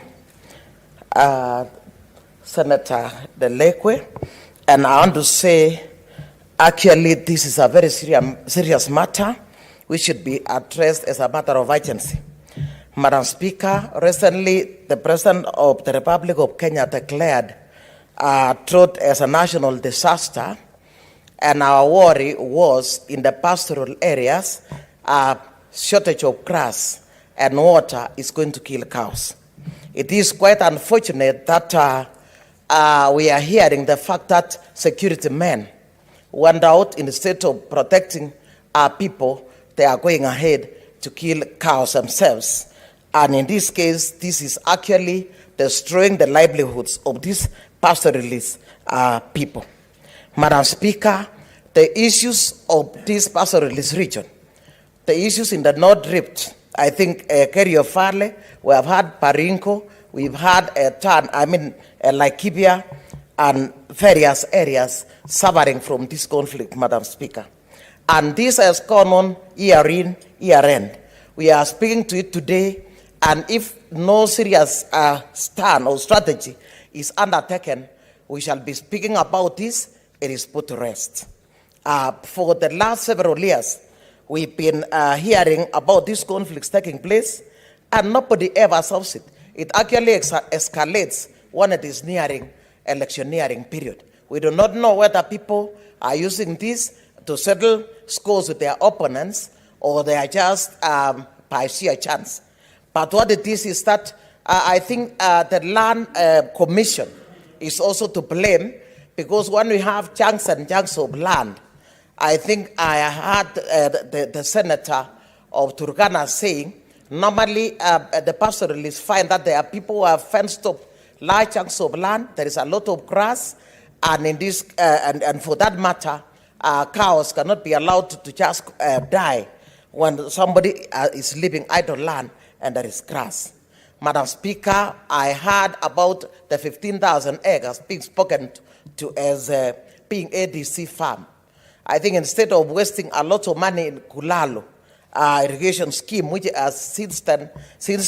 Senator Lelegwe. And I want to say, actually, this is a very serious matter which should be addressed as a matter of urgency. Madam Speaker, recently the President of the Republic of Kenya declared drought as a national disaster, and our worry was in the pastoral areas, shortage of grass and water is going to kill cows. It is quite unfortunate that we are hearing the fact that security men went out instead of protecting our people, they are going ahead to kill cows themselves. And in this case, this is actually destroying the livelihoods of these pastoralist people. Madam Speaker, the issues of this pastoralist region, the issues in the North Rift, I think Kerio Farley, we have had Parinko, we've had Laikipia, and various areas suffering from this conflict, Madam Speaker. And this has gone on year in, year end. We are speaking to it today, and if no serious stand or strategy is undertaken, we shall be speaking about this, it is put to rest. For the last several years, we've been hearing about these conflicts taking place, and nobody ever solves it. It actually escalates when it is nearing electioneering period. We do not know whether people are using this to settle scores with their opponents, or they are just by sheer chance. But what it is that I think the Land Commission is also to blame, because when we have chunks and chunks of land, I think I heard the senator of Turkana saying, normally the pastoralists find that there are people who have fenced up large chunks of land, there is a lot of grass, and in this, and for that matter, cows cannot be allowed to just die when somebody is living idle land and there is grass. Madam Speaker, I heard about the 15,000 acres being spoken to as being ADC farm. I think instead of wasting a lot of money in Kulalo irrigation scheme, which has since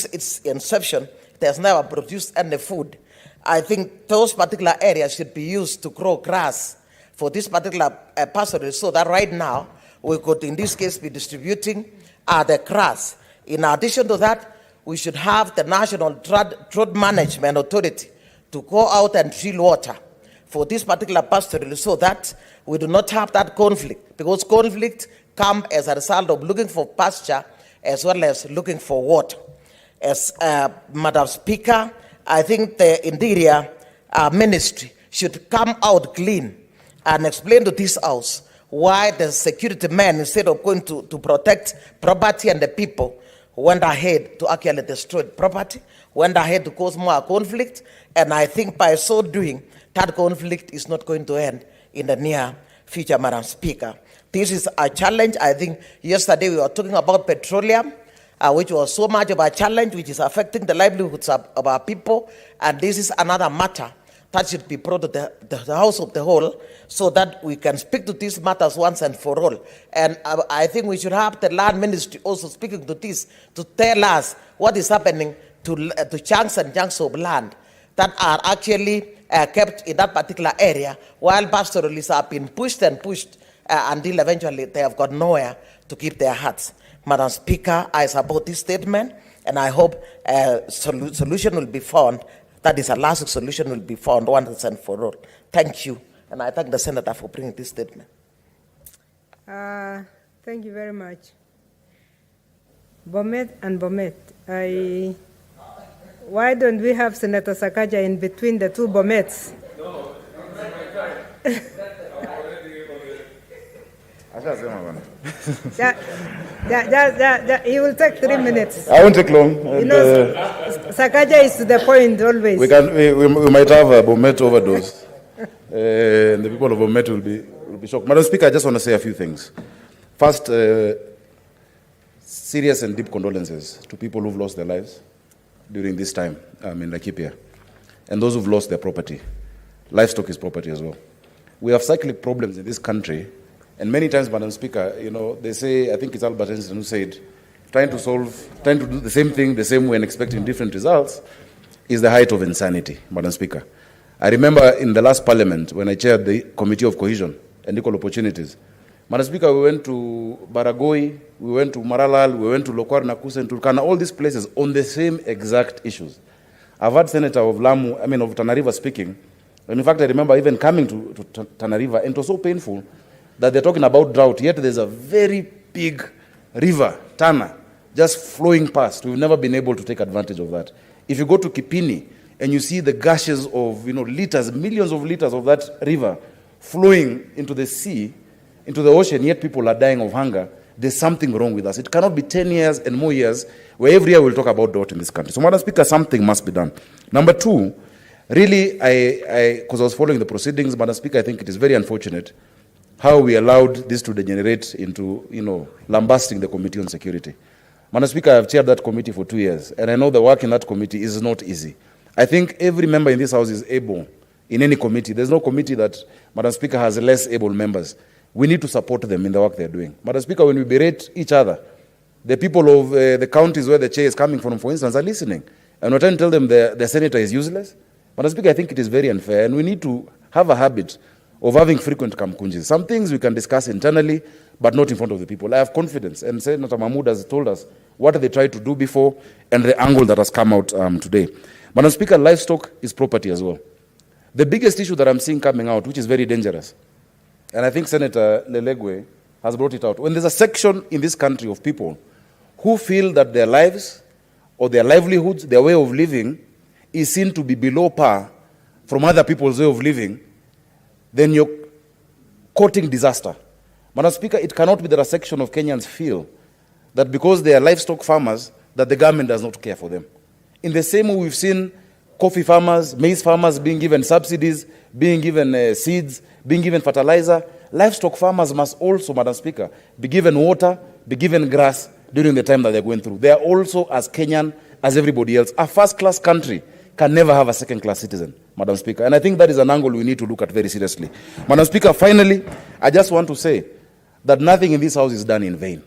its inception, it has never produced any food, I think those particular areas should be used to grow grass for this particular pastoralist, so that right now we could, in this case, be distributing the grass. In addition to that, we should have the National Drought Management Authority to go out and drill water for this particular pastoralist, so that we do not have that conflict, because conflict comes as a result of looking for pasture as well as looking for water. As Madam Speaker, I think the Interior Ministry should come out clean and explain to this House why the security men, instead of going to protect property and the people, went ahead to actually destroy property, went ahead to cause more conflict, and I think by so doing, that conflict is not going to end in the near future, Madam Speaker. This is a challenge. I think yesterday we were talking about petroleum, which was so much of a challenge, which is affecting the livelihoods of our people, and this is another matter that should be brought to the House of the Whole, so that we can speak to these matters once and for all. And I think we should have the Land Ministry also speaking to this, to tell us what is happening to chunks and chunks of land that are actually kept in that particular area, while pastoralists have been pushed and pushed until eventually they have got nowhere to keep their hearts. Madam Speaker, I support this statement, and I hope a solution will be found. That is, a lasting solution will be found once and for all. Thank you, and I thank the Senator for bringing this statement. Thank you very much. Bomet and Bomet, why don't we have Senator Sakaja in between the two Bomets? No. He will take 3 minutes. I won't take long. You know, Sakaja is to the point always. We might have a Bomet overdose. And the people of Bomet will be shocked. Madam Speaker, I just want to say a few things. First, serious and deep condolences to people who've lost their lives during this time in Laikipia, and those who've lost their property. Livestock is property as well. We have cyclic problems in this country, and many times, Madam Speaker, they say, I think it's Albert Einstein who said, trying to do the same thing the same way and expecting different results is the height of insanity, Madam Speaker. I remember in the last parliament when I chaired the Committee of Cohesion and Equal Opportunities, Madam Speaker, we went to Baragoi, we went to Maralal, we went to Lokwar, Nakusa, Turkana, all these places on the same exact issues. I've heard Senator of Tana River speaking, and in fact, I remember even coming to Tana River, and it was so painful that they're talking about drought, yet there's a very big river, Tana, just flowing past. We've never been able to take advantage of that. If you go to Kipini and you see the gushes of liters, millions of liters of that river flowing into the sea, into the ocean, yet people are dying of hunger, there's something wrong with us. It cannot be 10 years and more years where every year we'll talk about drought in this country. So, Madam Speaker, something must be done. Number two, really, because I was following the proceedings, Madam Speaker, I think it is very unfortunate how we allowed this to degenerate into, lambasting the Committee on Security. Madam Speaker, I have chaired that committee for 2 years, and I know the work in that committee is not easy. I think every member in this House is able in any committee. There's no committee that, Madam Speaker, has less able members. We need to support them in the work they're doing. Madam Speaker, when we berate each other, the people of the counties where the chair is coming from, for instance, are listening. And we're trying to tell them the senator is useless. Madam Speaker, I think it is very unfair, and we need to have a habit of having frequent kamkunjis. Some things we can discuss internally, but not in front of the people. I have confidence, and Senator Mahmood has told us what they tried to do before and the angle that has come out today. Madam Speaker, livestock is property as well. The biggest issue that I'm seeing coming out, which is very dangerous, and I think Senator Lelegwe has brought it out, when there's a section in this country of people who feel that their lives or their livelihoods, their way of living, is seen to be below par from other people's way of living, then you're courting disaster. Madam Speaker, it cannot be that a section of Kenyans feel that because they are livestock farmers, that the government does not care for them. In the same way we've seen coffee farmers, maize farmers being given subsidies, being given seeds, being given fertilizer, livestock farmers must also, Madam Speaker, be given water, be given grass during the time that they're going through. They are also as Kenyan as everybody else. A first-class country can never have a second-class citizen, Madam Speaker. And I think that is an angle we need to look at very seriously. Madam Speaker, finally, I just want to say that nothing in this House is done in vain.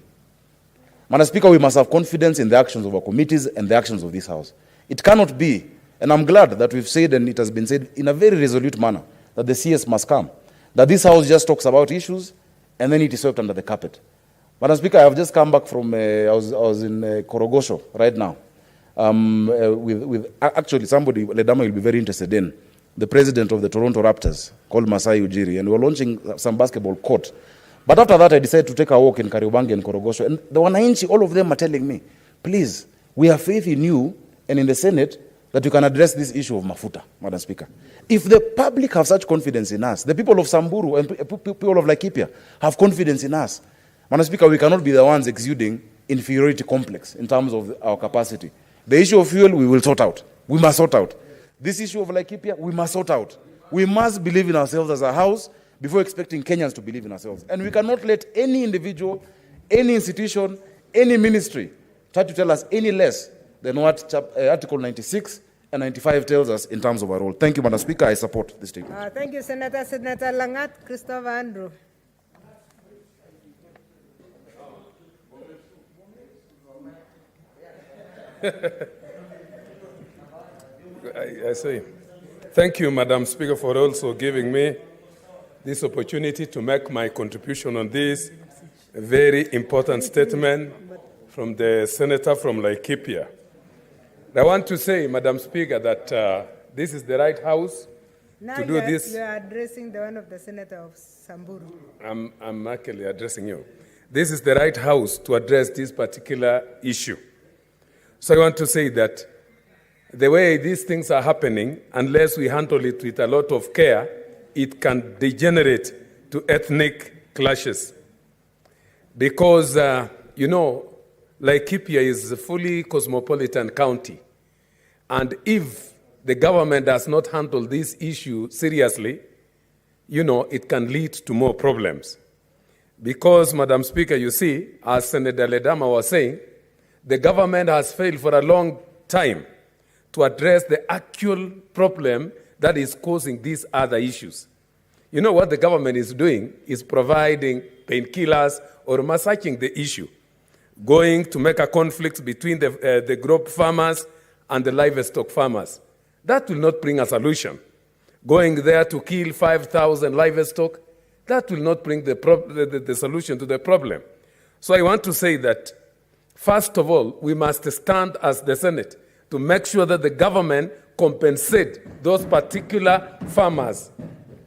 Madam Speaker, we must have confidence in the actions of our committees and the actions of this House. It cannot be, and I'm glad that we've said, and it has been said in a very resolute manner, that the CS must come, that this House just talks about issues and then it is swept under the carpet. Madam Speaker, I have just come back from, I was in Korogosho right now, with actually somebody, Ledama will be very interested in, the president of the Toronto Raptors, called Masai Ujiri, and we were launching some basketball court. But after that, I decided to take a walk in Kariobangi and Korogosho, and the Wananchi, all of them are telling me, please, we have faith in you and in the Senate that you can address this issue of mafuta, Madam Speaker. If the public have such confidence in us, the people of Samburu and people of Laikipia have confidence in us, Madam Speaker, we cannot be the ones exuding inferiority complex in terms of our capacity. The issue of fuel, we will sort out. We must sort out. This issue of Laikipia, we must sort out. We must believe in ourselves as a House before expecting Kenyans to believe in ourselves. And we cannot let any individual, any institution, any ministry try to tell us any less than what Article 96 and 95 tells us in terms of our role. Thank you, Madam Speaker. I support this statement. Thank you, Senator. Senator Langat, Christopher Andrew. I say, thank you, Madam Speaker, for also giving me this opportunity to make my contribution on this very important statement from the senator from Laikipia. I want to say, Madam Speaker, that this is the right House to do this. You are addressing the one of the senator of Samburu. I'm actually addressing you. This is the right House to address this particular issue. So I want to say that the way these things are happening, unless we handle it with a lot of care, it can degenerate to ethnic clashes. Because, Laikipia is a fully cosmopolitan county. And if the government does not handle this issue seriously, it can lead to more problems. Because, Madam Speaker, you see, as Senator Ledama was saying, the government has failed for a long time to address the actual problem that is causing these other issues. You know what the government is doing is providing painkillers or massaging the issue, going to make a conflict between the crop farmers and the livestock farmers. That will not bring a solution. Going there to kill 5,000 livestock that will not bring the solution to the problem. So I want to say that, first of all, we must stand as the Senate to make sure that the government compensate those particular farmers.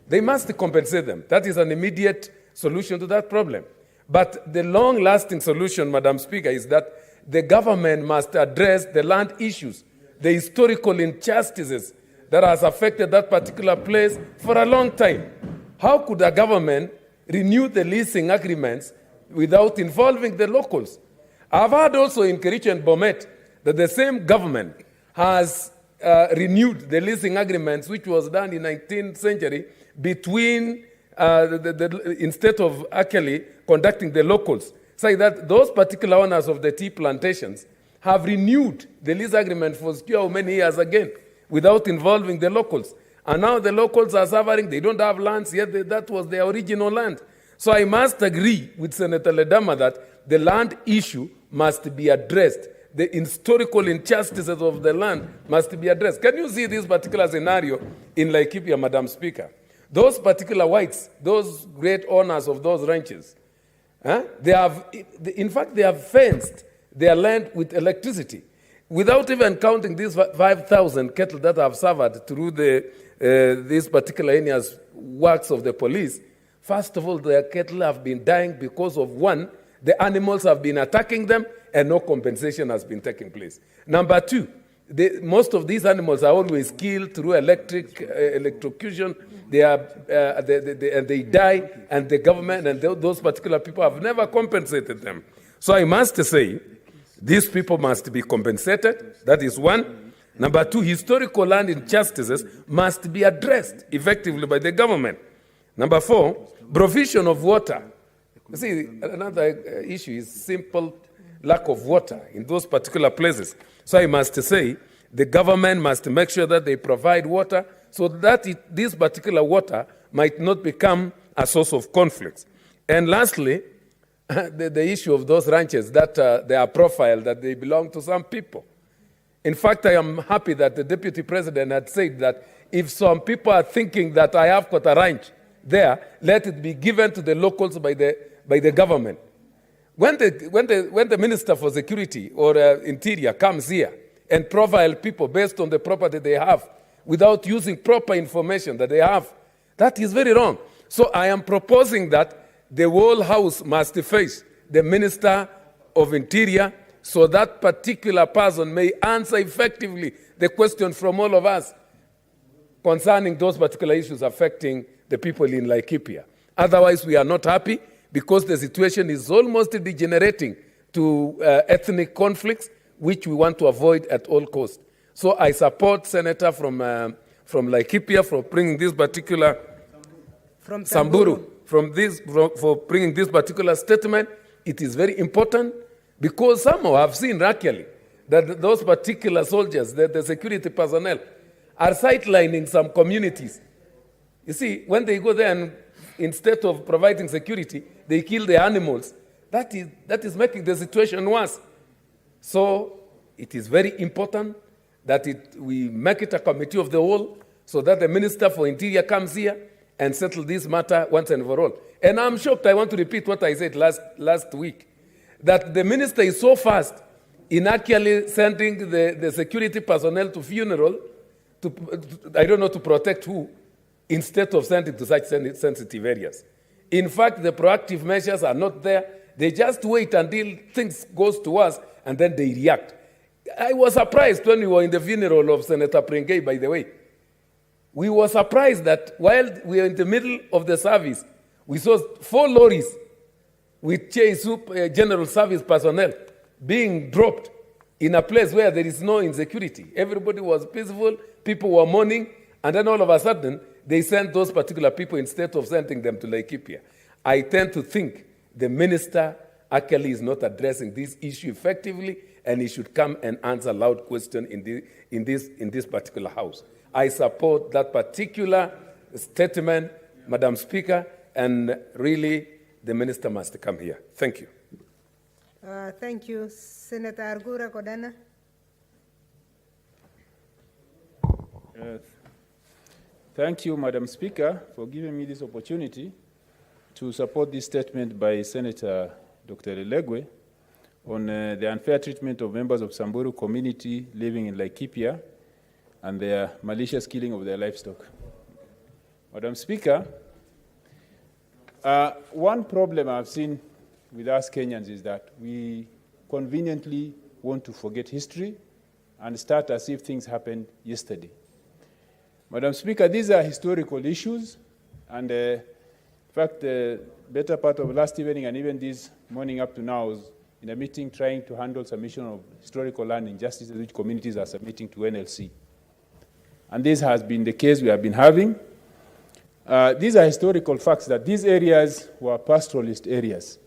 They must compensate them. That is an immediate solution to that problem. But the long-lasting solution, Madam Speaker, is that the government must address the land issues, the historical injustices that has affected that particular place for a long time. How could a government renew the leasing agreements without involving the locals? I've heard also in Kericho and Bomet that the same government has renewed the leasing agreements, which was done in the 19th century, between, instead of actually conducting the locals. Say that those particular owners of the tea plantations have renewed the lease agreement for how many years again without involving the locals. And now the locals are suffering. They don't have lands, yet that was their original land. So I must agree with Senator Ledama that the land issue must be addressed. The historical injustices of the land must be addressed. Can you see this particular scenario in Laikipia, Madam Speaker? Those particular whites, those great owners of those ranches, they have fenced their land with electricity without even counting these 5,000 cattle that have suffered through these particular areas works of the police. First of all, their cattle have been dying because of, one, the animals have been attacking them and no compensation has been taking place. Number two, most of these animals are always killed through electrocution. They die, and the government and those particular people have never compensated them. So I must say, these people must be compensated. That is one. Number two, historical land injustices must be addressed effectively by the government. Number four, provision of water. You see, another issue is simple lack of water in those particular places. So I must say, the government must make sure that they provide water so that this particular water might not become a source of conflicts. And lastly, the issue of those ranches that they are profiled, that they belong to some people. In fact, I am happy that the Deputy President had said that if some people are thinking that I have got a ranch there, let it be given to the locals by the government. When the Minister for Security or Interior comes here and profile people based on the property they have without using proper information that they have, that is very wrong. So I am proposing that the whole House must face the Minister of Interior so that particular person may answer effectively the question from all of us concerning those particular issues affecting the people in Laikipia. Otherwise, we are not happy because the situation is almost degenerating to ethnic conflicts, which we want to avoid at all costs. So I support Senator from Laikipia for bringing this particular From Samburu for bringing this particular statement. It is very important because somehow I've seen actually that those particular soldiers, the security personnel, are sidelining some communities. You see, when they go there and instead of providing security, they kill the animals. That is making the situation worse. So it is very important that we make it a committee of the whole so that the Minister for Interior comes here and settle this matter once and for all. And I'm shocked, I want to repeat what I said last week, that the minister is so fast in actually sending the security personnel to funeral, I don't know to protect who, instead of sending to such sensitive areas. In fact, the proactive measures are not there. They just wait until things goes to us and then they react. I was surprised when we were in the funeral of Senator Prengei, by the way. We were surprised that while we were in the middle of the service, we saw 4 lorries with general service personnel being dropped in a place where there is no insecurity. Everybody was peaceful, people were mourning, and then all of a sudden, they sent those particular people instead of sending them to Laikipia. I tend to think the minister actually is not addressing this issue effectively, and he should come and answer a loud question in this particular house. I support that particular statement, Madam Speaker, and really the minister must come here. Thank you. Thank you. Senator Argura Kodana. Thank you, Madam Speaker, for giving me this opportunity. to support this statement by Senator Dr. Elegwe on the unfair treatment of members of Samburu community living in Laikipia and their malicious killing of their livestock. Madam Speaker, one problem I've seen with us Kenyans is that we conveniently want to forget history and start as if things happened yesterday. Madam Speaker, these are historical issues, and in fact, the better part of last evening and even this morning up to now was in a meeting trying to handle submission of historical land injustices which communities are submitting to NLC. And this has been the case we have been having. These are historical facts that these areas were pastoralist areas.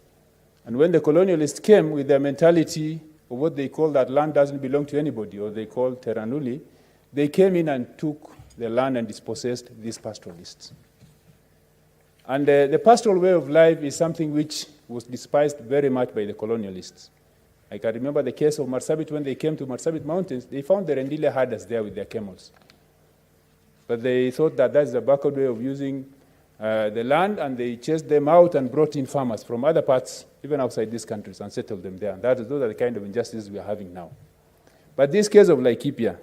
And when the colonialists came with their mentality of what they call that land doesn't belong to anybody, or they call Terranuli, they came in and took the land and dispossessed these pastoralists. And the pastoral way of life is something which was despised very much by the colonialists. I can remember the case of Marsabit. When they came to Marsabit Mountains, they found the Rendile herders there with their camels. But they thought that that's the backward way of using the land, and they chased them out and brought in farmers from other parts, even outside these countries, and settled them there. And those are the kind of injustices we are having now. But this case of Laikipia,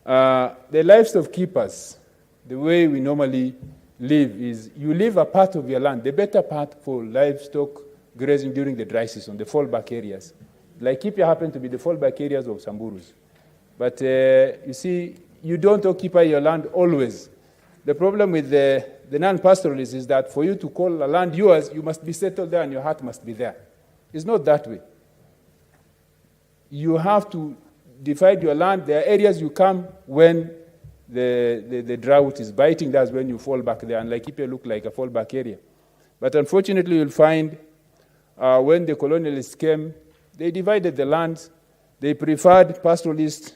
the livestock keepers, the way we normally live is you leave a part of your land, the better part for livestock grazing during the dry season, the fallback areas. Laikipia happen to be the fallback areas of Samburus. But you see, you don't occupy your land always. The problem with the non-pastoralists is that for you to call a land yours, you must be settled there and your heart must be there. It's not that way. You have to divide your land. There are areas you come when the drought is biting. That's when you fall back there. And Laikipia look like a fallback area. But unfortunately, you'll find when the colonialists came, they divided the lands. They preferred pastoralist